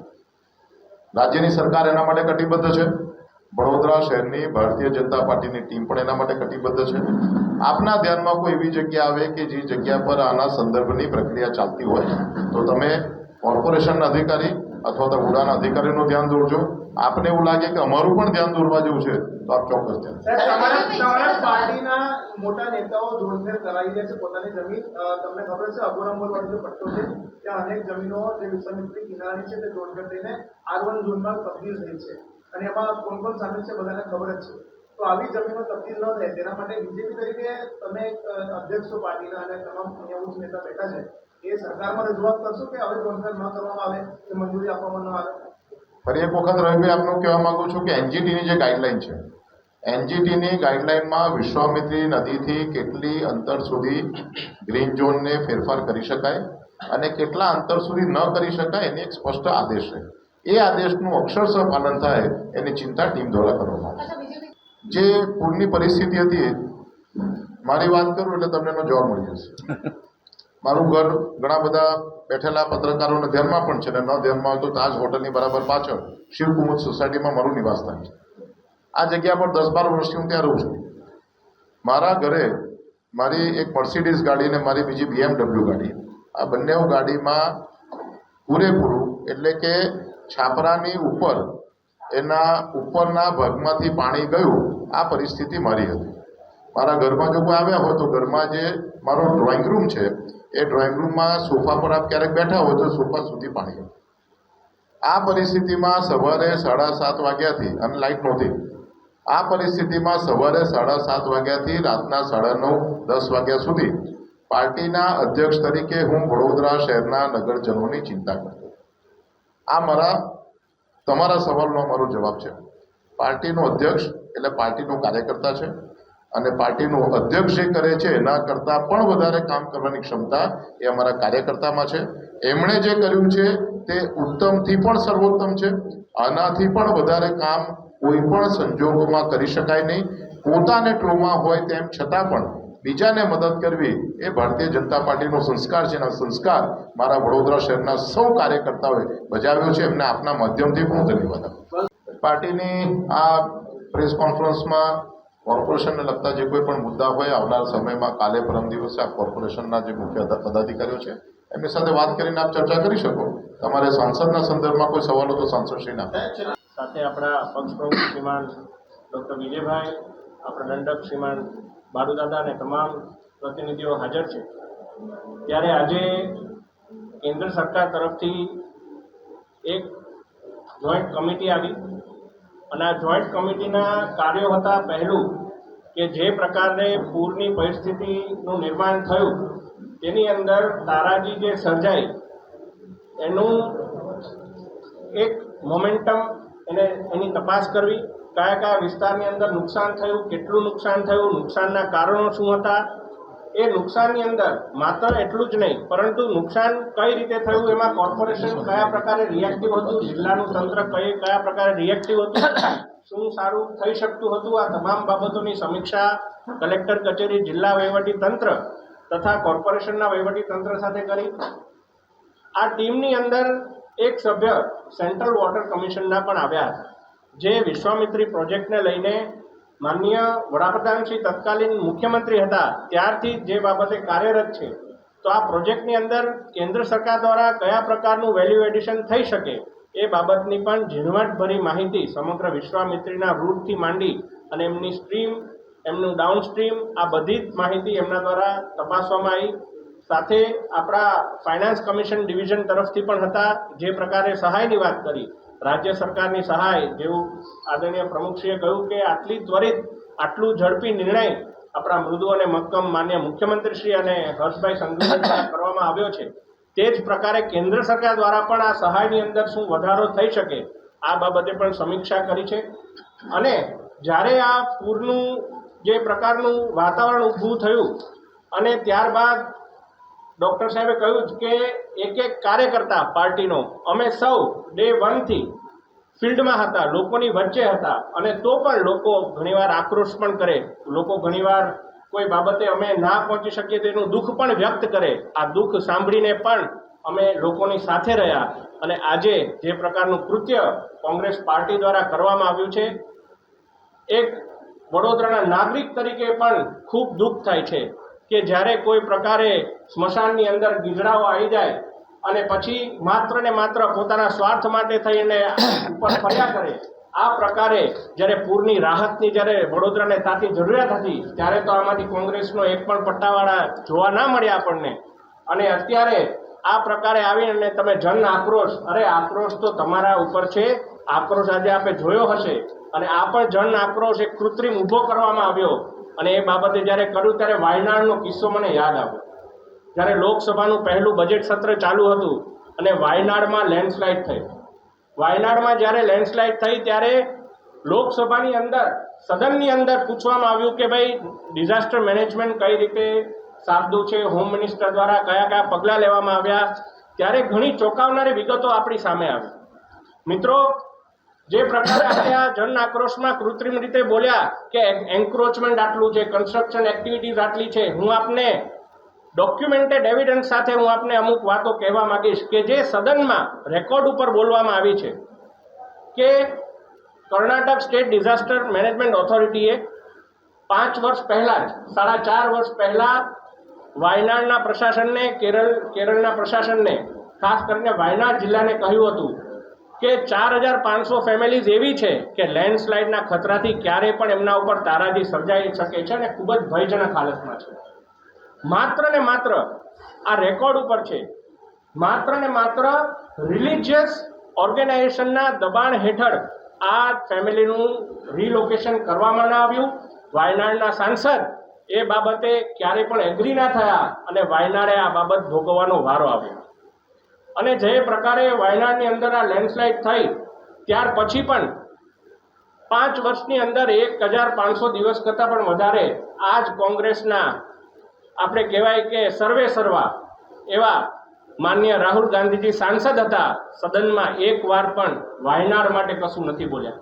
રાજ્યની સરકાર એના માટે કટિબદ્ધ છે. વડોદરા શહેરની ભારતીય જનતા પાર્ટીની ટીમ પણ એના માટે કટિબદ્ધ છે. આપના ધ્યાનમાં કોઈ એવી જગ્યા આવે કે જે જગ્યા પર આના સંદર્ભની પ્રક્રિયા ચાલતી હોય તો તમે કોર્પોરેશનના અધિકારી અથવા તો ઉડાના અધિકારીનું ધ્યાન દોરજો. આપને એવું લાગે કે અમારું પણ ધ્યાન દોરવા જેવું છે તો આપ ચોક્કસ ધ્યાન. તમારા પાર્ટીના મોટા નેતાઓ જોડફેર કરાવી દે છે પોતાની જમીન. તમને ખબર છે અબોરામોલ વાળો જે પટ્ટો છે ત્યાં અનેક જમીનો જે વિશ્વામિત્રી કિનારાની છે તે જોડફેર થઈને R1 ઝોનમાં તબદીલ થઈ છે અને એમાં કોણ કોણ સામેલ છે બધાને ખબર જ છે. તો આવી જમીનો તબદીલ ન થાય તેના માટે બીજેપી તરીકે તમે અધ્યક્ષો પાર્ટીના અને તમામ અહીંયા ઉચ્ચ નેતા બેઠા છે એ સરકારમાં રજૂઆત કરશો કે હવે જોડફેર ન કરવામાં આવે કે મંજૂરી આપવામાં ન આવે? ફરી એક વખત રવિભાઈ આપનું કહેવા માંગુ છું કે એનજીટીની જે ગાઈડલાઈન છે, એનજીટીની ગાઈડલાઈનમાં વિશ્વામિત્રી નદીથી કેટલી અંતર સુધી ગ્રીન ઝોનને ફેરફાર કરી શકાય અને કેટલા અંતર સુધી ન કરી શકાય એની એક સ્પષ્ટ આદેશ છે. એ આદેશનું અક્ષરશઃ પાલન થાય એની ચિંતા ટીમ દ્વારા કરવામાં આવશે. જે પૂરની પરિસ્થિતિ હતી મારી વાત કરું એટલે તમને એનો જવાબ મળી જશે. મારું ઘર ઘણા બધા બેઠેલા પત્રકારોને ધ્યાનમાં પણ છે ને ન ધ્યાનમાં હોય તો તાજ હોટલની બરાબર પાછળ શિવકુમુદ સોસાયટીમાં મારું નિવાસસ્થાન છે. આ જગ્યા પર 10-12 વર્ષથી હું ત્યાં રહું છું. મારા ઘરે મારી એક મર્સિડીઝ ગાડી અને મારી બીજી BMW ગાડી, આ બંને ગાડીમાં પૂરેપૂરું એટલે કે છાપરાની ઉપર એના ઉપરના ભાગમાંથી પાણી ગયું. આ પરિસ્થિતિ મારી હતી. મારા ઘરમાં જો કોઈ આવ્યા હોય તો ઘરમાં જે મારો ડ્રોઈંગ રૂમ છે એ ડ્રોઈંગ રૂમમાં સોફા પર આપ ક્યારેક બેઠા હોય તો સોફા સુધી પાણી. આ પરિસ્થિતિમાં સવારે 7:30 વાગ્યાથી અને લાઇટ નહોતી. આ પરિસ્થિતિમાં સવારે 7:30 વાગ્યાથી રાતના 9:30-10 વાગ્યા સુધી પાર્ટીના અધ્યક્ષ તરીકે હું વડોદરા શહેરના નગરજનોની ચિંતા કરતો. આ તમારા સવાલનો મારો જવાબ છે. પાર્ટીનો અધ્યક્ષ એટલે પાર્ટીનો કાર્યકર્તા છે અને પાર્ટીનો અધ્યક્ષ જે કરે છે એના કરતાં પણ વધારે કામ કરવાની ક્ષમતા એ અમારા કાર્યકર્તામાં છે. એમણે જે કર્યું છે તે ઉત્તમથી પણ સર્વોત્તમ છે. આનાથી પણ વધારે કામ કોઈ પણ સંજોગોમાં કરી શકાય નહીં. પોતાને ટ્રોમા હોય તેમ છતાં પણ બીજાને મદદ કરવી એ ભારતીય જનતા પાર્ટીનો સંસ્કાર છે. એના સંસ્કાર મારા વડોદરા શહેરના સૌ કાર્યકર્તાઓએ બજાવ્યો છે. એમને આપના માધ્યમથી પણ ધન્યવાદ આપું. પાર્ટીની આ પ્રેસ કોન્ફરન્સમાં કોર્પોરેશનને લગતા જે કોઈ પણ મુદ્દા હોય આવનાર સમયમાં કાલે પરમ દિવસે આ કોર્પોરેશનના જે મુખ્ય પદાધિકારીઓ છે એમની સાથે વાત કરીને આપ ચર્ચા કરી શકો. તમારે સાંસદના સંદર્ભમાં કોઈ સવાલો તો સાંસદશ્રીના સાથે આપણા પક્ષ પ્રમુખ શ્રીમાન ડૉક્ટર વિજયભાઈ, આપણા દંડક શ્રીમાન બાળુદાદા અને તમામ પ્રતિનિધિઓ હાજર છે. ત્યારે આજે કેન્દ્ર સરકાર તરફથી એક જોઈન્ટ કમિટી આવી અને આ જોઈન્ટ કમિટીના કાર્યો હતા. પહેલું કે જે પ્રકારે પૂરની પરિસ્થિતિનું નિર્માણ થયું તેની અંદર તારાજી જે સર્જાઈ એનું એક મોમેન્ટમ એની તપાસ કરવી. કયા કયા વિસ્તારની અંદર નુકસાન થયું, કેટલું નુકસાન થયું, નુકસાનના કારણો શું હતા. એ નુકસાનની અંદર માત્ર એટલું જ નહીં પરંતુ નુકસાન કઈ રીતે થયું, એમાં કોર્પોરેશન કયા પ્રકારે રિએક્ટિવ હતું, જિલ્લાનું તંત્ર કયા પ્રકારે રિએક્ટિવ હતું, શું સારું થઈ શકતું હતું. આ તમામ બાબતોની સમીક્ષા કલેક્ટર કચેરી, જિલ્લા વહીવટી તંત્ર તથા કોર્પોરેશનના વહીવટી તંત્ર સાથે કરી. આ ટીમની અંદર એક સભ્ય સેન્ટ્રલ વોટર કમિશનના પણ આવ્યા હતા, જે વિશ્વામિત્રી પ્રોજેક્ટને લઈને માનનીય વડાપ્રધાન શ્રી તત્કાલીન મુખ્યમંત્રી હતા ત્યારથી જે બાબતે કાર્યરત છે. તો આ પ્રોજેક્ટની અંદર કેન્દ્ર સરકાર દ્વારા કયા પ્રકારનું વેલ્યુ એડિશન થઈ શકે એ બાબતની પણ ઝીણવટભરી માહિતી સમગ્ર વિશ્વામિત્રીના રૂટથી માંડી અને એમની સ્ટ્રીમ, એમનું ડાઉનસ્ટ્રીમ, આ બધી જ માહિતી એમના દ્વારા તપાસવામાં આવી. સાથે આપણા ફાઇનાન્સ કમિશન ડિવિઝન તરફથી પણ હતા, જે પ્રકારે સહાયની વાત કરી. રાજ્ય સરકારની સહાય, જેવું આદરણીય પ્રમુખશ્રીએ કહ્યું કે આટલી ત્વરિત, આટલું ઝડપી નિર્ણય આપણા મૃદુ અને મક્કમ માન્ય મુખ્યમંત્રીશ્રી અને હર્ષભાઈ સંઘવી દ્વારા કરવામાં આવ્યો છે. તે જ પ્રકારે કેન્દ્ર સરકાર દ્વારા પણ આ સહાયની અંદર શું વધારો થઈ શકે આ બાબતે પણ સમીક્ષા કરી છે. અને જ્યારે આ પૂરનું જે પ્રકારનું વાતાવરણ ઊભું થયું અને ત્યારબાદ ડૉક્ટર સાહેબે કહ્યું કે એક કાર્યકર્તા પાર્ટીનો અમે સૌ ડે 1થી ફિલ્ડમાં હતા, લોકોની વચ્ચે હતા અને તો પણ લોકો ઘણીવાર આક્રોશ પણ કરે, લોકો ઘણીવાર કોઈ બાબતે અમે ના પહોંચી શકીએ તેનું દુઃખ પણ વ્યક્ત કરે. આ દુઃખ સાંભળીને પણ અમે લોકોની સાથે રહ્યા અને આજે જે પ્રકારનું કૃત્ય કોંગ્રેસ પાર્ટી દ્વારા કરવામાં આવ્યું છે, એક વડોદરાના નાગરિક તરીકે પણ ખૂબ દુઃખ થાય છે કે જ્યારે કોઈ પ્રકારે સ્મશાનની અંદર ગીધડાઓ આવી જાય અને પછી માત્ર ને માત્ર પોતાના સ્વાર્થ માટે થઈને ઉપર ફર્યા કરે. આ પ્રકારે જ્યારે પૂરની રાહતની જ્યારે વડોદરાને તાતી જરૂરિયાત હતી ત્યારે તો આમાંથી કોંગ્રેસનો એક પણ પટ્ટાવાળા જોવા ના મળ્યા આપણને. અને અત્યારે આ પ્રકારે આવીને તમે જન આક્રોશ, અરે આક્રોશ તો તમારા ઉપર છે. આક્રોશ આજે આપણે જોયો હશે અને આ પણ જન આક્રોશ એક કૃત્રિમ ઊભો કરવામાં આવ્યો. અને એ બાબતે જ્યારે કર્યું ત્યારે વાયનાડનો કિસ્સો મને યાદ આવ્યો. જ્યારે લોકસભાનું પહેલું બજેટ સત્ર ચાલુ હતું અને વાયનાડમાં લેન્ડસ્લાઇડ થઈ. વાયનાડમાં જ્યારે લેન્ડસ્લાઇડ થઈ ત્યારે લોકસભાની અંદર, સદનની અંદર પૂછવામાં આવ્યું કે ભાઈ ડિઝાસ્ટર મેનેજમેન્ટ કઈ રીતે સાધું છે, હોમ મિનિસ્ટર દ્વારા કયા કયા પગલાં લેવામાં આવ્યા. ત્યારે ઘણી ચોંકાવનારી વિગતો આપણી સામે આવી. મિત્રો, જે પ્રકારે આપણે આ જન આક્રોશમાં કૃત્રિમ રીતે બોલ્યા કે એન્ક્રોચમેન્ટ આટલું છે, કન્સ્ટ્રક્શન એક્ટિવિટીઝ આટલી છે, હું આપને ડોક્યુમેન્ટેડ એવિડન્સ સાથે હું આપને અમુક વાતો કહેવા માંગીશ કે જે સદનમાં રેકોર્ડ ઉપર બોલવામાં આવી છે કે કર્ણાટક સ્ટેટ ડિઝાસ્ટર મેનેજમેન્ટ ઓથોરિટીએ 5 વર્ષ પહેલાં જ, 4.5 વર્ષ પહેલાં વાયનાડના પ્રશાસનને, કેરળના પ્રશાસનને, ખાસ કરીને વાયનાડ જિલ્લાને કહ્યું હતું કે 4,500 ફેમિલીઝ એવી છે કે લેન્ડસ્લાઇડના ખતરાથી ક્યારેય પણ એમના ઉપર તારાજી સર્જાઈ શકે છે અને ખૂબ જ ભયજનક હાલતમાં છે. માત્ર ને માત્ર આ રેકોર્ડ ઉપર છે. માત્ર ને માત્ર રિલિજિયસ ઓર્ગેનાઇઝેશનના દબાણ હેઠળ આ ફેમિલીનું રિલોકેશન કરવામાં ન આવ્યું. વાયનાડના સાંસદ એ બાબતે ક્યારેય પણ એગ્રી ના થયા અને વાયનાડે આ બાબત ભોગવવાનો વારો આવ્યો. અને જે પ્રકારે વાયનાડની અંદર આ લેન્ડસ્લાઇડ થઈ ત્યાર પછી પણ 5 વર્ષની અંદર 1,500 દિવસ કરતાં પણ વધારે આ જ કોંગ્રેસના આપણે કહેવાય કે સર્વે સર્વા એવા માનનીય રાહુલ ગાંધીજી સાંસદ હતા. સદનમાં એકવાર પણ વાયનાડ માટે કશું નથી બોલ્યા.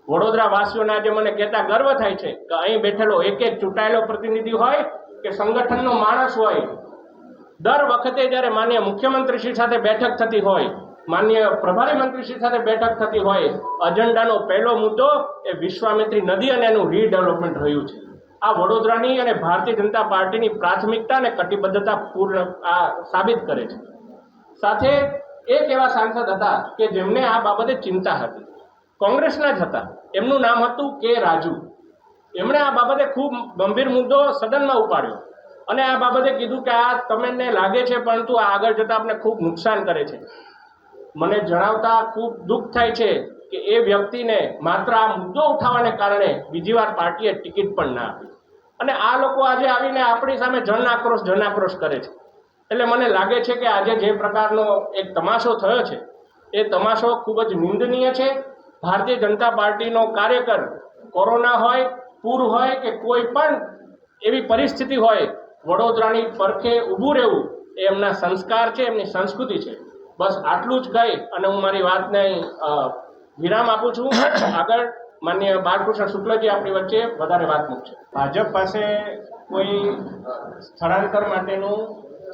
વડોદરા વાસીઓને આજે મને કહેતા ગર્વ થાય છે કે અહીં બેઠેલો એક ચૂંટાયેલો પ્રતિનિધિ હોય કે સંગઠનનો માણસ હોય, દર વખતે જ્યારે માનનીય મુખ્યમંત્રીશ્રી સાથે બેઠક થતી હોય, માનનીય પ્રભારી મંત્રીશ્રી સાથે બેઠક થતી હોય, અજેન્ડાનો પહેલો મુદ્દો એ વિશ્વામિત્રી નદી અને એનું રીડેવલપમેન્ટ રહ્યું છે. આ વડોદરાની અને ભારતીય જનતા પાર્ટીની પ્રાથમિકતા અને કટિબદ્ધતા પૂર્ણ આ સાબિત કરે છે. સાથે એક એવા સાંસદ હતા કે જેમને આ બાબતે ચિંતા હતી, કોંગ્રેસના જ હતા. એમનું નામ હતું કે રાજુ. એમણે આ બાબતે ખૂબ ગંભીર મુદ્દો સદનમાં ઉપાડ્યો અને આ બાબતે કીધું કે આ તમને લાગે છે પરંતુ આ આગળ જતાં આપણે ખૂબ નુકસાન કરે છે. મને જણાવતા ખૂબ દુઃખ થાય છે કે એ વ્યક્તિને માત્ર આ મુદ્દો ઉઠાવવાને કારણે બીજી વાર પાર્ટીએ ટિકિટ પણ ના આપી. અને આ લોકો આજે આવીને આપણી સામે જન આક્રોશ કરે છે. એટલે મને લાગે છે કે આજે જે પ્રકારનો એક તમાશો થયો છે એ તમાશો ખૂબ જ નિંદનીય છે. ભારતીય જનતા પાર્ટીનો કાર્યકર કોરોના હોય, પૂર હોય કે કોઈ પણ એવી પરિસ્થિતિ હોય, વડોદરાની પડખે ઊભું રહેવું એ એમના સંસ્કાર છે, એમની સંસ્કૃતિ છે. બસ આટલું જ કહી અને હું મારી વાતને વિરામ આપું છું. આગળ માનનીય બાલકૃષ્ણ શુક્લજી આપણી વચ્ચે વધારે વાત મૂકશે. ભાજપ પાસે કોઈ સ્થળાંતર માટેનું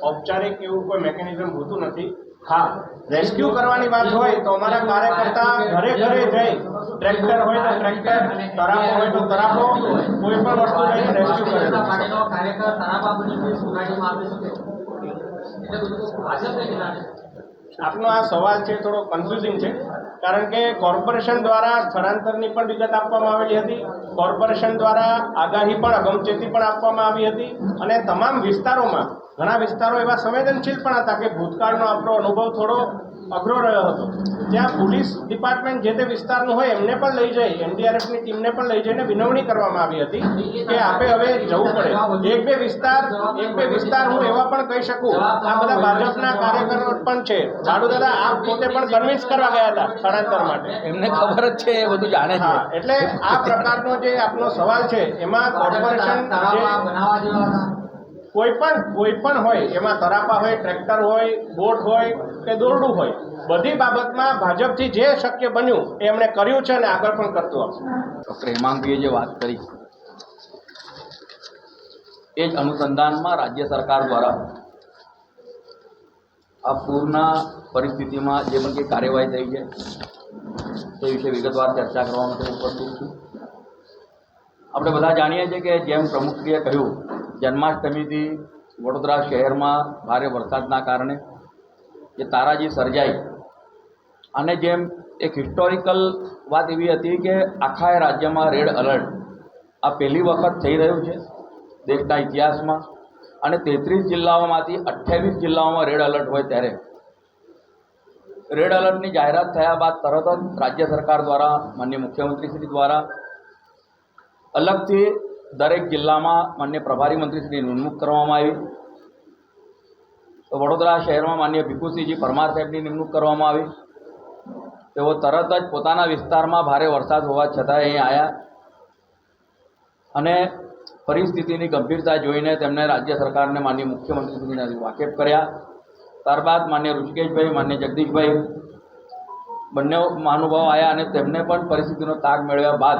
ઔપચારિક એવું કોઈ મેકેનિઝમ હોતું નથી. હા, રેસ્ક્યુ કરવાની વાત હોય તો અમારા કાર્યકર્તા ઘરે ઘરે જઈ, ટ્રેક્ટર હોય તો ટ્રેક્ટર, તરાપો હોય તો તરાપો, કોઈ પણ વસ્તુ લઈને રેસ્ક્યુ કરે. આપનો આ સવાલ છે થોડો કન્ફ્યુઝિંગ છે, કારણ કે કોર્પોરેશન દ્વારા સ્થળાંતરની પણ વિગત આપવામાં આવેલી હતી. કોર્પોરેશન દ્વારા આગાહી પણ, અગમચેતી પણ આપવામાં આવી હતી. અને તમામ વિસ્તારોમાં ઘણા વિસ્તારો એવા સંવેદનશીલ પણ હતા કે ભૂતકાળનો આપણો અનુભવ થોડો અઘરો રહ્યો હતો. ત્યાં પોલીસ ડિપાર્ટમેન્ટ જે તે વિસ્તારનું હોય એમને પણ લઈ જઈ, એનડીઆરએફની ટીમને પણ લઈ જઈને વિનવણી કરવામાં આવી હતી કે આપે હવે જવું પડે. એક બે વિસ્તાર હું એવા પણ કહી શકું, આ બધા ભાજપના કાર્યકરો પણ છે. જાડુ દાદા આપ પોતે પણ કન્વિન્સ કરવા ગયા હતા સ્થળાંતર માટે, એમને ખબર જ છે, એ બધું જાણે છે. એટલે આ પ્રકારનો જે આપનો સવાલ છે એમાં કોર્પોરેશન કોઈ પણ હોય, એમાં તરાપા હોય, ટ્રેક્ટર હોય, બોટ હોય કે દોરડું હોય, બધી બાબતમાં ભાજપથી જે શક્ય બન્યું એ એમણે કર્યું છે અને આગળ પણ કરતું આવશે. ડૉક્ટર હેમાંગીએ જે વાત કરી એ જ અનુસંધાનમાં રાજ્ય સરકાર દ્વારા આ પૂરના પરિસ્થિતિમાં જે પણ કંઈ કાર્યવાહી થઈ છે તે વિશે વિગતવાર ચર્ચા કરવા માટે ઉપસ્થિત છું. આપણે બધા જાણીએ છીએ કે જેમ પ્રમુખશ્રીએ કહ્યું, જન્માષ્ટમીથી વડોદરા શહેરમાં ભારે વરસાદના કારણે જે તારાજી સર્જાઈ, અને જેમ એક હિસ્ટોરિકલ વાત એવી હતી કે આખા રાજ્યમાં રેડ એલર્ટ આ પહેલી વખત થઈ રહ્યું છે દેશના ઇતિહાસમાં, અને 33 જિલ્લાઓમાંથી 28 જિલ્લાઓમાં રેડ એલર્ટ હોય ત્યારે રેડ એલર્ટની જાહેરાત થયા બાદ તરત જ રાજ્ય સરકાર દ્વારા માનનીય મુખ્યમંત્રીશ્રી દ્વારા અલગથી દરેક જિલ્લામાં માનનીય પ્રભારી મંત્રીશ્રીની નિમણૂક કરવામાં આવી. તો વડોદરા શહેરમાં માનનીય ભીખુસિંહજી પરમાર સાહેબની નિમણૂક કરવામાં આવી. તેઓ તરત જ પોતાના વિસ્તારમાં ભારે વરસાદ હોવા છતાં અહીં આવ્યા અને પરિસ્થિતિની ગંભીરતા જોઈને તેમણે રાજ્ય સરકારને માનનીય મુખ્યમંત્રીશ્રીને વાકેફ કર્યા. ત્યારબાદ માનનીય ઋષિકેશભાઈ, માનનીય જગદીશભાઈ બંને મહાનુભાવો આવ્યા અને તેમને પણ પરિસ્થિતિનો તાગ મેળવ્યા બાદ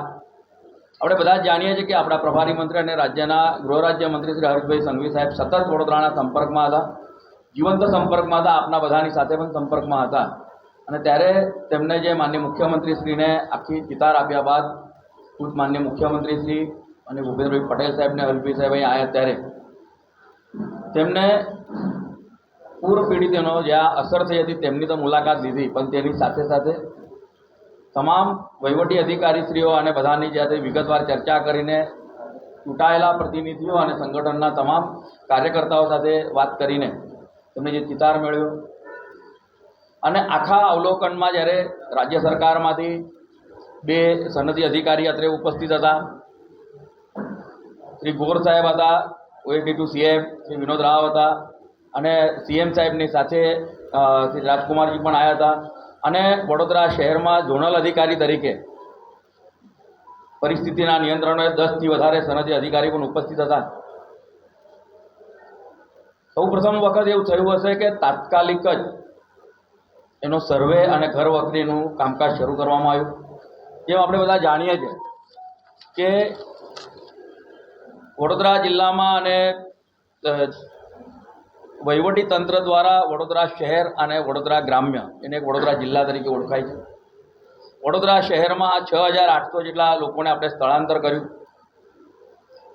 આપણે બધા જ જાણીએ છીએ કે આપણા પ્રભારી મંત્રી અને રાજ્યના ગૃહ રાજ્યમંત્રી શ્રી હર્ષભાઈ સંઘવી સાહેબ સતત વડોદરાના સંપર્કમાં હતા, જીવંત સંપર્કમાં હતા, આપના બધાની સાથે પણ સંપર્કમાં હતા. અને ત્યારે તેમને જે માનનીય મુખ્યમંત્રીશ્રીને આખી ચિતાર આપ્યા બાદ ખુદ માનનીય મુખ્યમંત્રીશ્રી અને ભૂપેન્દ્રભાઈ પટેલ સાહેબને હર્ષભાઈ સાહેબ અહીં આવ્યા ત્યારે તેમને પૂર પીડિતોનો જ્યાં અસર થઈ હતી તેમની તો મુલાકાત લીધી, પણ તેની સાથે સાથે તમામ વહીવટી અધિકારીશ્રીઓ અને બધાની સાથે વિગતવાર ચર્ચા કરીને ચૂંટાયેલા પ્રતિનિધિઓ અને સંગઠનના તમામ કાર્યકર્તાઓ સાથે વાત કરીને તેમને જે ચિતાર મેળવ્યો. અને આખા અવલોકનમાં જ્યારે રાજ્ય સરકારમાંથી 2 સનદી અધિકારી અત્રે ઉપસ્થિત હતા, શ્રી ગોર સાહેબ હતા, OAD2 CM શ્રી વિનોદ રાવ હતા, અને CM સાહેબની સાથે શ્રી રાજકુમારજી પણ આવ્યા હતા. અને વડોદરા શહેરમાં ઝોનલ અધિકારી તરીકે પરિસ્થિતિના નિયંત્રણોએ 10થી વધારે સનદી અધિકારી પણ ઉપસ્થિત હતા. સૌ પ્રથમ વખત એવું થયું હશે કે તાત્કાલિક જ એનો સર્વે અને ઘર વખરીનું કામકાજ શરૂ કરવામાં આવ્યું. જેમ આપણે બધા જાણીએ છીએ કે વડોદરા જિલ્લામાં અને વહીવટી તંત્ર દ્વારા વડોદરા શહેર અને વડોદરા ગ્રામ્ય એને એક વડોદરા જિલ્લા તરીકે ઓળખાય છે. વડોદરા શહેરમાં 6800 જેટલા લોકોને આપણે સ્થળાંતર કર્યું.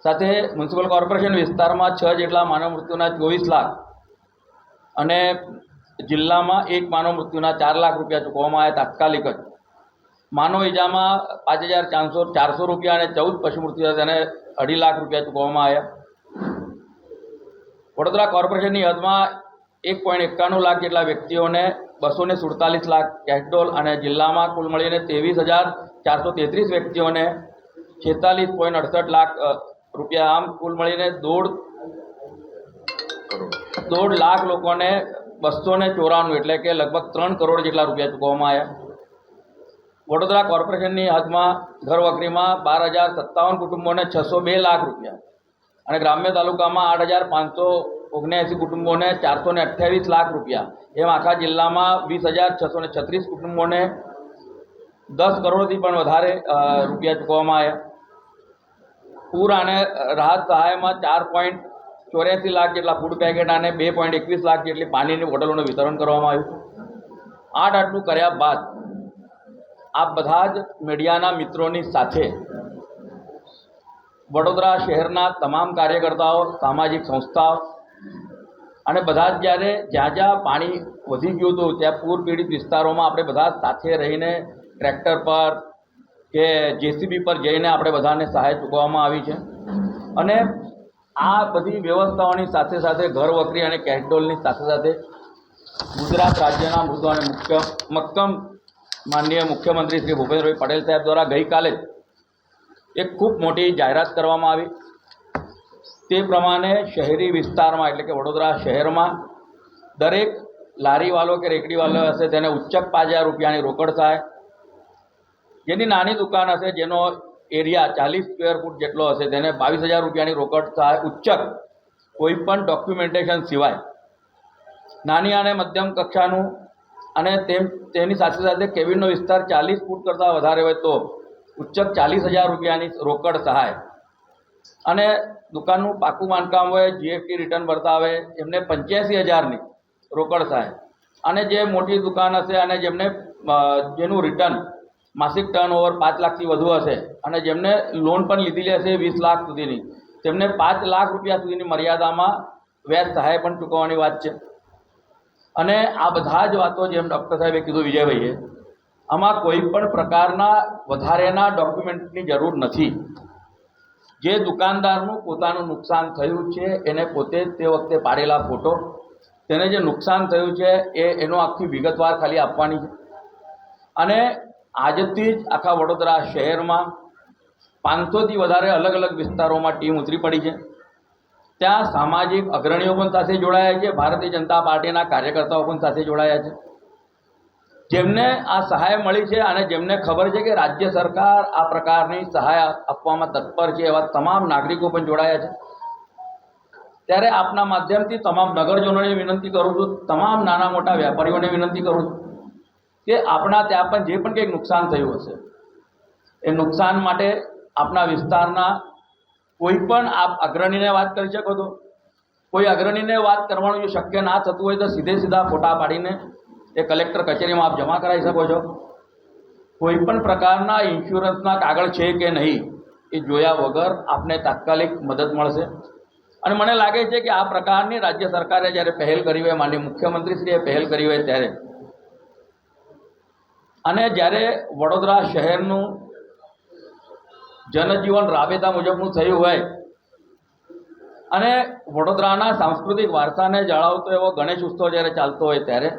સાથે મ્યુનિસિપલ કોર્પોરેશન વિસ્તારમાં 6 જેટલા માનવ મૃત્યુના 24 લાખ અને જિલ્લામાં 1 માનવ મૃત્યુના 4 લાખ રૂપિયા ચૂકવવામાં આવ્યા તાત્કાલિક જ. માનવ ઇજામાં 5400 રૂપિયા અને 14 પશુ મૃત્યુ તેને 2.5 લાખ રૂપિયા ચૂકવવામાં આવ્યા. વડોદરા કોર્પોરેશનની હદમાં 1.91 લાખ જેટલા વ્યક્તિઓને 247 લાખ કેશડોલ અને જિલ્લામાં કુલ મળીને 23,433 વ્યક્તિઓને 46.68 લાખ રૂપિયા, આમ કુલ મળીને 1.5 લાખ લોકોને 294 એટલે કે લગભગ 3 કરોડ જેટલા રૂપિયા ચૂકવવામાં આવ્યા. વડોદરા કોર્પોરેશનની હદમાં ઘર વખરીમાં 12,057 કુટુંબોને 602 લાખ રૂપિયા અને ગ્રામ્ય તાલુકામાં 8,579 કુટુંબોને 428 લાખ રૂપિયા, એમ આખા જિલ્લામાં 20,636 કુટુંબોને 10 કરોડથી પણ વધારે રૂપિયા ચૂકવવામાં આવ્યા. પૂર અને રાહત સહાયમાં 4.84 લાખ જેટલા ફૂડ પેકેટ અને 2.21 લાખ જેટલી પાણીની બોટલોનું વિતરણ કરવામાં આવ્યું. આટલું કર્યા બાદ આ બધા જ મીડિયાના મિત્રોની સાથે વડોદરા શહેરના તમામ કાર્યકર્તાઓ, સામાજિક સંસ્થાઓ અને બધા જ જ્યાં જ્યાં પાણી વધી ગયું હતું ત્યાં પૂર પીડિત વિસ્તારોમાં આપણે બધા સાથે રહીને ટ્રેક્ટર પર કે JCB પર જઈને આપણે બધાને સહાય ચૂકવવામાં આવી છે. અને આ બધી વ્યવસ્થાઓની સાથે સાથે ઘર વખરી અને કેશડોલની સાથે સાથે ગુજરાત રાજ્યના મૃદુ અને મક્કમ માનનીય મુખ્યમંત્રી શ્રી ભૂપેન્દ્રભાઈ પટેલ સાહેબ દ્વારા ગઈકાલે જ એક ખૂબ મોટી જાહેરાત કરવામાં આવી. તે પ્રમાણે શહેરી વિસ્તારમાં એટલે કે વડોદરા શહેરમાં દરેક લારીવાળો કે રેકડીવાળો હશે તેને ઉચ્ચક 5,000 રૂપિયાની રોકડ સહાય, જેની નાની દુકાન હશે જેનો એરિયા 40 સ્ક્વેર ફૂટ જેટલો હશે તેને 22,000 રૂપિયાની રોકડ સહાય ઉચ્ચક કોઈપણ ડોક્યુમેન્ટેશન સિવાય. નાની અને મધ્યમ કક્ષાનું અને તેની સાથે સાથે કેબિનનો વિસ્તાર 40 ફૂટ કરતાં વધારે હોય તો ઉચ્ચક 40,000 રૂપિયાની રોકડ સહાય. અને દુકાનનું પાકું બાંધકામ હોય, GST રિટર્ન ભરતા આવે એમને 85,000ની રોકડ સહાય. અને જે મોટી દુકાન હશે અને જેનું રિટર્ન માસિક ટર્નઓવર 5 લાખથી વધુ હશે અને જેમને લોન પણ લીધેલી હશે 20 લાખ સુધીની, તેમને 5 લાખ રૂપિયા સુધીની મર્યાદામાં વ્યાજ સહાય પણ ચૂકવવાની વાત છે. અને આ બધા જ વાતો જેમ ડૉક્ટર સાહેબે કીધું વિજયભાઈએ, આમાં કોઈ પણ પ્રકારના વધારેના ડોક્યુમેન્ટની જરૂર નથી. જે દુકાનદારનું પોતાનું નુકસાન થયું છે એને પોતે તે વખતે પાડેલા ફોટો, તેને જે નુકસાન થયું છે એનો આખી વિગતવાર ખાલી આપવાની છે. અને આજથી જ આખા વડોદરા શહેરમાં 500થી વધારે અલગ અલગ વિસ્તારોમાં ટીમ ઉતરી પડી છે. ત્યાં સામાજિક અગ્રણીઓ પણ સાથે જોડાયા છે, ભારતીય જનતા પાર્ટીના કાર્યકર્તાઓ પણ સાથે જોડાયા છે, જેમને આ સહાય મળી છે અને જેમને ખબર છે કે રાજ્ય સરકાર આ પ્રકારની સહાય આપવામાં તત્પર છે, એવા તમામ નાગરિકો પણ જોડાયા છે. ત્યારે આપના માધ્યમથી તમામ નગરજનોને વિનંતી કરું છું, તમામ નાના મોટા વેપારીઓને વિનંતી કરું છું કે આપણા ત્યાં પણ જે પણ કંઈક નુકસાન થયું હશે એ નુકસાન માટે આપના વિસ્તારના કોઈ પણ આપ અગ્રણીને વાત કરી શકો છો. કોઈ અગ્રણીને વાત કરવાનું જો શક્ય ના થતું હોય તો સીધા ફોટા પાડીને એ કલેક્ટર કચેરીમાં આપ જમા કરાવી શકો છો. કોઈ પણ પ્રકારના ઇન્સ્યોરન્સના કાગળ છે કે નહીં એ જોયા વગર આપને તાત્કાલિક મદદ મળશે. અને મને લાગે છે કે આ પ્રકારની રાજ્ય સરકારે જ્યારે પહેલ કરી હોય, માનનીય મુખ્યમંત્રીશ્રીએ પહેલ કરી હોય ત્યારે, અને જ્યારે વડોદરા શહેરનું જનજીવન રાબેતા મુજબનું થયું હોય અને વડોદરાના સાંસ્કૃતિક વારસાને જાળવતો એવો ગણેશ ઉત્સવ જ્યારે ચાલતો હોય ત્યારે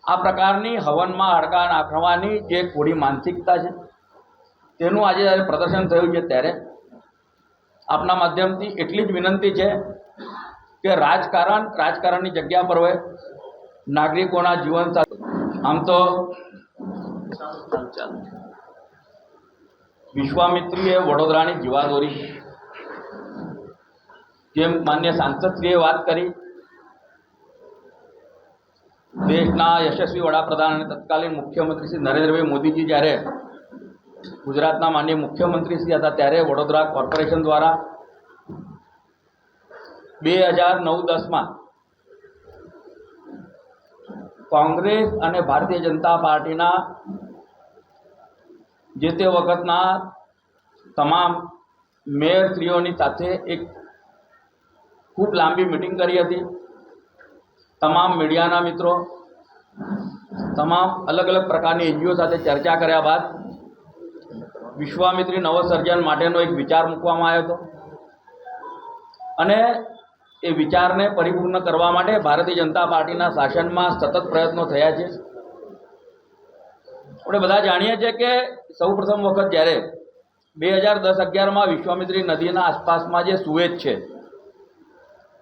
આ પ્રકારની હવનમાં હાડકાં નાખવાની જે થોડી માનસિકતા છે તેનું આજે જ્યારે પ્રદર્શન થયું છે ત્યારે આપના માધ્યમથી એટલી જ વિનંતી છે કે રાજકારણની જગ્યા પર હોય, નાગરિકોના જીવન સાથે. આમ તો વિશ્વામિત્રીએ વડોદરાની જીવાદોરી, જેમ માન્ય સાંસદશ્રીએ વાત કરી, દેશના યશસ્વી વડાપ્રધાન અને તત્કાલીન મુખ્યમંત્રી શ્રી નરેન્દ્રભાઈ મોદીજી જ્યારે ગુજરાતના માનનીય મુખ્યમંત્રી શ્રી હતા ત્યારે વડોદરા કોર્પોરેશન દ્વારા 2009-10માં કોંગ્રેસ અને ભારતીય જનતા પાર્ટીના જે તે વખતના તમામ મેયરશ્રીઓની સાથે એક ખૂબ લાંબી મિટિંગ કરી હતી. તમામ મીડિયાના મિત્રો, તમામ અલગ અલગ પ્રકારની એનજીઓ સાથે ચર્ચા કર્યા બાદ વિશ્વામિત્રી નવસર્જન માટેનો એક વિચાર મૂકવામાં આવ્યો હતો અને એ વિચારને પરિપૂર્ણ કરવા માટે ભારતીય જનતા પાર્ટીના શાસનમાં સતત પ્રયત્નો થયા છે. આપણે બધા જાણીએ છીએ કે સૌપ્રથમ વખત જ્યારે 2010-11માં વિશ્વામિત્રી નદીના આસપાસમાં જે સુએજ છે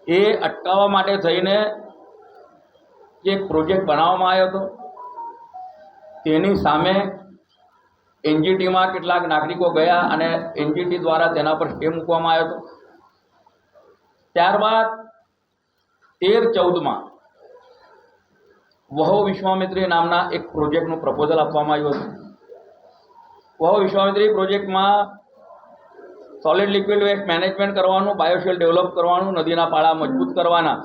એ અટકાવવા માટે થઈને જે એક પ્રોજેક્ટ બનાવવામાં આવ્યો હતો, તેની સામે એનજીટીમાં કેટલાક નાગરિકો ગયા અને એનજીટી દ્વારા તેના પર સ્ટે મૂકવામાં આવ્યો હતો. ત્યારબાદ 13-14માં વહો વિશ્વામિત્રી નામના એક પ્રોજેક્ટનું પ્રપોઝલ આપવામાં આવ્યું હતું. વહો વિશ્વામિત્રી પ્રોજેક્ટમાં સોલિડ લિક્વિડ વેસ્ટ મેનેજમેન્ટ કરવાનું, બાયોશેલ ડેવલપ કરવાનું, નદીના પાળા મજબૂત કરવાના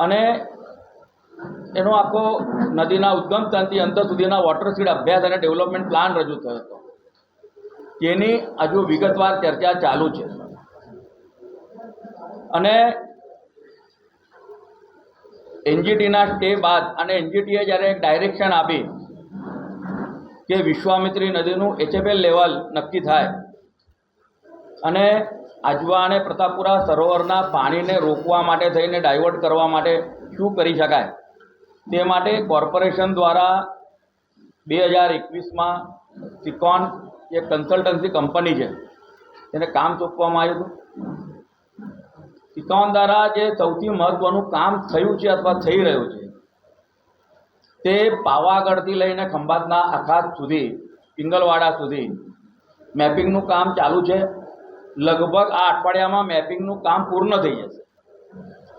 અને એનો આખો નદીના ઉદ્ગમ સ્થાનથી અંત સુધીના વોટરશીડ અભ્યાસ અને ડેવલપમેન્ટ પ્લાન રજૂ થયો હતો. તેની હજુ વિગતવાર ચર્ચા ચાલુ છે અને એનજીટીના સ્ટે બાદ અને એનજીટીએ જ્યારે એક ડાયરેક્શન આપી કે વિશ્વામિત્રી નદીનું HFL લેવલ નક્કી થાય અને આજવા અને પ્રતાપપુરા સરોવરના પાણીને રોકવા માટે થઈને ડાયવર્ટ કરવા માટે શું કરી શકાય તે માટે કોર્પોરેશન દ્વારા 2021માં સિકોન જે કન્સલ્ટન્સી કંપની છે તેને કામ સોંપવામાં આવ્યું હતું. સિકોન દ્વારા જે સૌથી મહત્ત્વનું કામ થયું છે અથવા થઈ રહ્યું છે તે પાવાગઢથી લઈને ખંભાતના અખાત સુધી, પિંગલવાડા સુધી મેપિંગનું કામ ચાલુ છે. લગભગ આ અઠવાડિયામાં મેપિંગનું કામ પૂર્ણ થઈ જશે.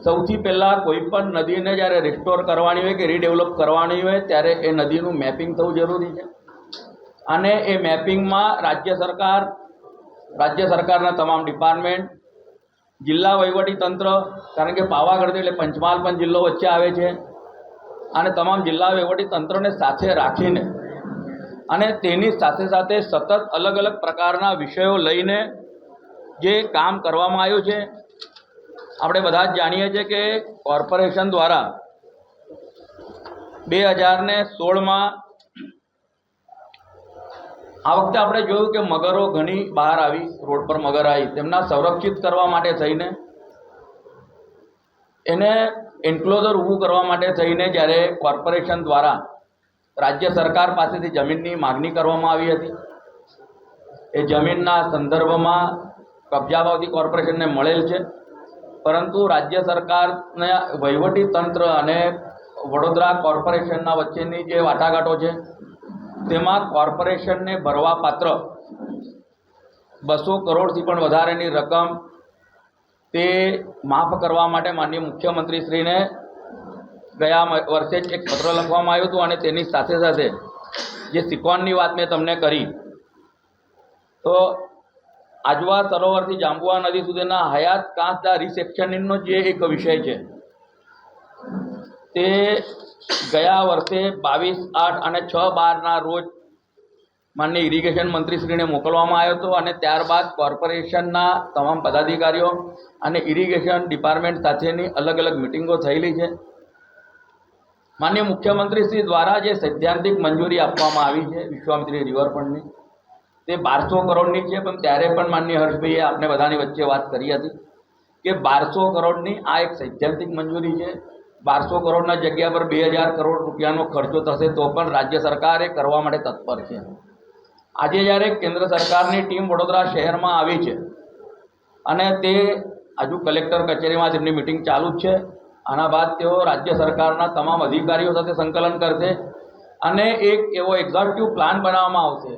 સૌથી પહેલાં કોઈ પણ નદીને જ્યારે રિસ્ટોર કરવાની હોય કે રીડેવલપ કરવાની હોય ત્યારે એ નદીનું મેપિંગ થવું જરૂરી છે અને એ મેપિંગમાં રાજ્ય સરકારના તમામ ડિપાર્ટમેન્ટ, જિલ્લા વહીવટીતંત્ર, કારણ કે પાવાગઢ એટલે પંચમહાલ પણ જિલ્લો વચ્ચે આવે છે અને તમામ જિલ્લા વહીવટીતંત્રને સાથે રાખીને અને તેની સાથે સાથે સતત અલગ અલગ પ્રકારના વિષયો લઈને જે કામ કરવામાં આવ્યું છે આપણે બધા જ જાણીએ છીએ કે કોર્પોરેશન દ્વારા 2016માં આ વખતે આપણે જોયું કે મગરો ઘણી બહાર આવી, રોડ પર મગર આવી. તેમના સંરક્ષિત કરવા માટે થઈને એને એન્ક્લોઝર ઊભું કરવા માટે થઈને જ્યારે કોર્પોરેશન દ્વારા રાજ્ય સરકાર પાસેથી જમીનની માગણી કરવામાં આવી હતી, એ જમીનના સંદર્ભમાં કબજાવાથી કોર્પોરેશનને મળેલ છે. પરંતુ રાજ્ય સરકારના વહીવટી તંત્ર અને વડોદરા કોર્પોરેશનના વચ્ચેની જે વાટાઘાટો છે તેમાં કોર્પોરેશનને ભરવાપાત્ર 200 કરોડથી પણ વધારેની રકમ તે માફ કરવા માટે માનનીય મુખ્યમંત્રીશ્રીને ગયા વર્ષે જ એક પત્ર લખવામાં આવ્યું હતું. અને તેની સાથે સાથે જે સિક્કોનની વાત મેં તમને કરી, તો આજવા સરોવરથી જાંબુઆ નદી સુધીના હયાત કાંસદા રિસેક્શનિંગનો જે એક વિષય છે તે ગયા વર્ષે 22/8 અને 6/12ના રોજ માનનીય ઇરિગેશન મંત્રીશ્રીને મોકલવામાં આવ્યો હતો. અને ત્યારબાદ કોર્પોરેશનના તમામ પદાધિકારીઓ અને ઇરિગેશન ડિપાર્ટમેન્ટ સાથેની અલગ અલગ મિટિંગો થયેલી છે. માનનીય મુખ્યમંત્રીશ્રી દ્વારા જે સૈદ્ધાંતિક મંજૂરી આપવામાં આવી છે વિશ્વામિત્રી રિવરફ્રન્ટની, તે 1200 કરોડની છે. પણ ત્યારે પણ માનનીય હર્ષભાઈએ આપણે બધાની વચ્ચે વાત કરી હતી કે 1200 કરોડની આ એક સૈદ્ધાંતિક મંજૂરી છે. 1200 કરોડના જગ્યા પર 2000 કરોડ રૂપિયાનો ખર્ચો થશે તો પણ રાજ્ય સરકાર એ કરવા માટે તત્પર છે. આજે જ્યારે કેન્દ્ર સરકારની ટીમ વડોદરા શહેરમાં આવી છે અને તે હજુ કલેક્ટર કચેરીમાં તેમની મિટિંગ ચાલુ જ છે, આના બાદ તેઓ રાજ્ય સરકારના તમામ અધિકારીઓ સાથે સંકલન કરશે અને એક એવો એક્ઝિક્યુટિવ પ્લાન બનાવવામાં આવશે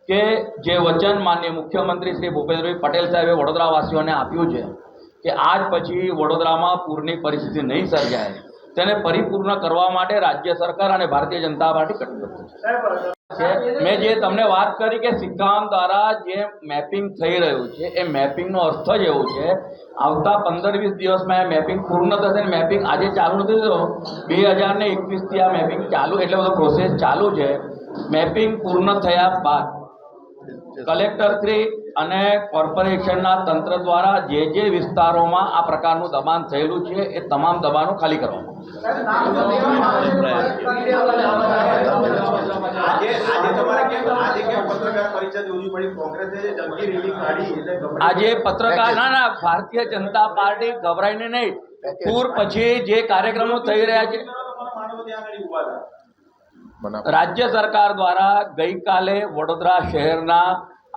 કે જે વચન માનનીય મુખ્યમંત્રી શ્રી ભૂપેન્દ્રભાઈ પટેલ સાહેબે વડોદરાવાસીઓને આપ્યું છે કે આજ પછી વડોદરામાં પૂરની પરિસ્થિતિ નહીં સર્જાય, તેને પરિપૂર્ણ કરવા માટે રાજ્ય સરકાર અને ભારતીય જનતા પાર્ટી કટિબદ્ધ છે. મેં જે તમને વાત કરી કે સિક્કામ દ્વારા જે મેપિંગ થઈ રહ્યું છે, એ મેપિંગનો અર્થ જ એવો છે આવતા 15-20 દિવસમાં એ મેપિંગ પૂર્ણ થશે. મેપિંગ આજે ચાલુ નથી થયું, 2021થી આ મેપિંગ ચાલુ, એટલે બધો પ્રોસેસ ચાલુ છે. મેપિંગ પૂર્ણ થયા બાદ કલેક્ટરશ્રી અને કોર્પોરેશનના તંત્ર દ્વારા જે જે વિસ્તારોમાં આ પ્રકારનું દબાણ થયેલું છે એ તમામ દબાણો ખાલી કરવામાં આજે પત્રકાર ના ભારતીય જનતા પાર્ટી ગભરાઈને નહીં, પૂર પછી જે કાર્યક્રમો થઈ રહ્યા છે, રાજ્ય સરકાર દ્વારા ગઈકાલે વડોદરા શહેરના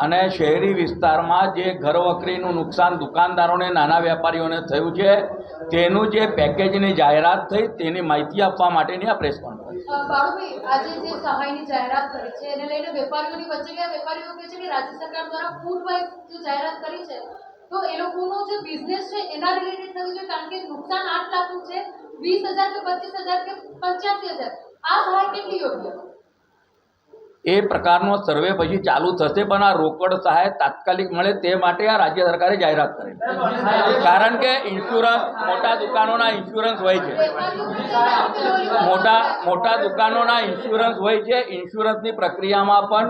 અને શહેરી વિસ્તારમાં જે ઘરવકરીનું નુકસાન દુકાનદારોને, નાના વેપારીઓને થયું છે તેનું જે પેકેજની જાહેરાત થઈ તેની માહિતી આપવા માટેની આ પ્રેસ કોન્ફરન્સ. બાળુભાઈ, આજે જે સહાયની જાહેરાત કરી છે એને લઈને વેપારીઓની વચ્ચે ગયા વેપારીઓ કહે છે કે રાજ્ય સરકાર દ્વારા ફૂડ વાઇઝ જે જાહેરાત કરી છે તો એ લોકોનો જે બિઝનેસ છે એના રિલેટેડ થયું છે, કારણ કે નુકસાન 8 લાખનું છે, 20,000 કે 25,000 કે 85,000, આ સહાય કેટલી યોગ્ય? એ પ્રકારનો સર્વે પછી ચાલુ થશે, પણ આ રોકડ સહાય તાત્કાલિક મળે તે માટે આ રાજ્ય સરકારે જાહેરાત કરી. કારણ કે ઇન્સ્યોરન્સ, મોટા દુકાનોના ઇન્સ્યોરન્સ હોય છે, મોટા દુકાનોના ઇન્સ્યોરન્સ હોય છે. ઇન્સ્યોરન્સની પ્રક્રિયામાં પણ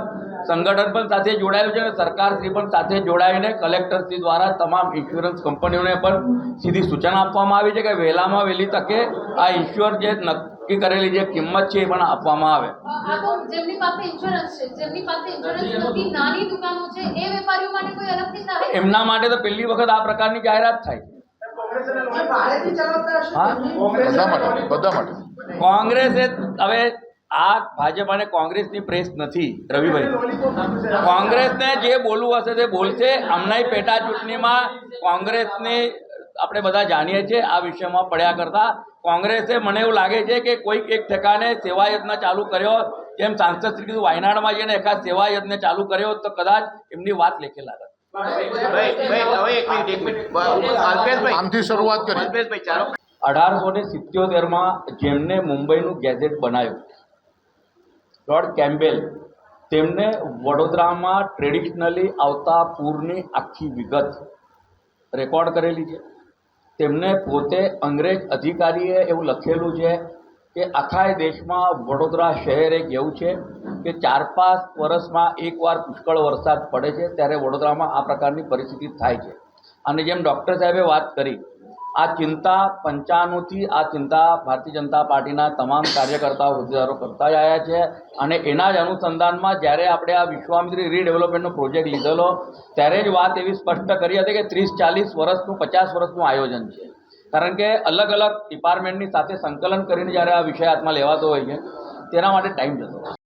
સંગઠન પણ સાથે જોડાયેલું છે અને સરકારશ્રી પણ સાથે જોડાઈને કલેક્ટરશ્રી દ્વારા તમામ ઇન્સ્યોરન્સ કંપનીઓને પણ સીધી સૂચના આપવામાં આવી છે કે વહેલામાં વહેલી તકે આ ઇન્સ્યોર જે નક્કી કરેલી જે કિંમત છે એ પણ આપવામાં આવે. આ તો જેમની પાસે ઇન્સ્યોરન્સ છે, જેમની પાસે ઇન્સ્યોરન્સ નથી, નાની દુકાનો છે, એ વેપારીઓ માટે કોઈ અલગથી સહાય? એમના માટે તો પહેલી વખત આ પ્રકારની જાહેરાત થાય છે. બધા માટે કોંગ્રેસે હવે આ ભાજપ અને કોંગ્રેસની પ્રેસ નથી રવિભાઈ, કોંગ્રેસને જે બોલવું હશે તે બોલશે. હમણાં પેટા ચૂંટણીમાં કોંગ્રેસની આપણે બધા જાણીએ છીએ આ વિષયમાં પડ્યા કરતા કોંગ્રેસે, મને એવું લાગે છે કે કોઈક એક ઠેકાને સેવા યજ્ઞ ચાલુ કર્યો, જેમ સાંસદ શ્રી કીધું વાયનાડમાં જઈને એકાદ સેવા યજ્ઞ ચાલુ કર્યો તો કદાચ એમની વાત લેખેલા હતા. આમથી શરૂઆત કરી. 1877માં જેમને મુંબઈનું ગેઝેટ બનાવ્યું, લોર્ડ કેમ્પબેલ, તેમને વડોદરામાં ટ્રેડિશનલી આવતા પૂરની આખી વિગત રેકોર્ડ કરેલી છે. તેમને પોતે અંગ્રેજ અધિકારીએ એવું લખેલું છે કે આખા દેશમાં વડોદરા શહેર એક એવું છે કે 4-5 વર્ષમાં એકવાર પુષ્કળ વરસાદ પડે છે, ત્યારે વડોદરામાં આ પ્રકારની પરિસ્થિતિ થાય છે. અને જેમ ડૉક્ટર સાહેબે વાત કરી આ ચિંતા 95થી આ ચિંતા ભારતીય જનતા પાર્ટીના તમામ કાર્યકર્તાઓ હોદ્દેદારો કરતા જ આવ્યા છે અને એના જ અનુસંધાનમાં જ્યારે આપણે આ વિશ્વામિત્રી રીડેવલપમેન્ટનો પ્રોજેક્ટ લીધેલો ત્યારે જ વાત એવી સ્પષ્ટ કરી હતી કે 30-40 વર્ષનું 50 વર્ષનું આયોજન છે, કારણ કે અલગ અલગ ડિપાર્ટમેન્ટની સાથે સંકલન કરીને જ્યારે આ વિષય હાથમાં લેવાતો હોય છે તેના માટે ટાઈમ જતો હોય છે.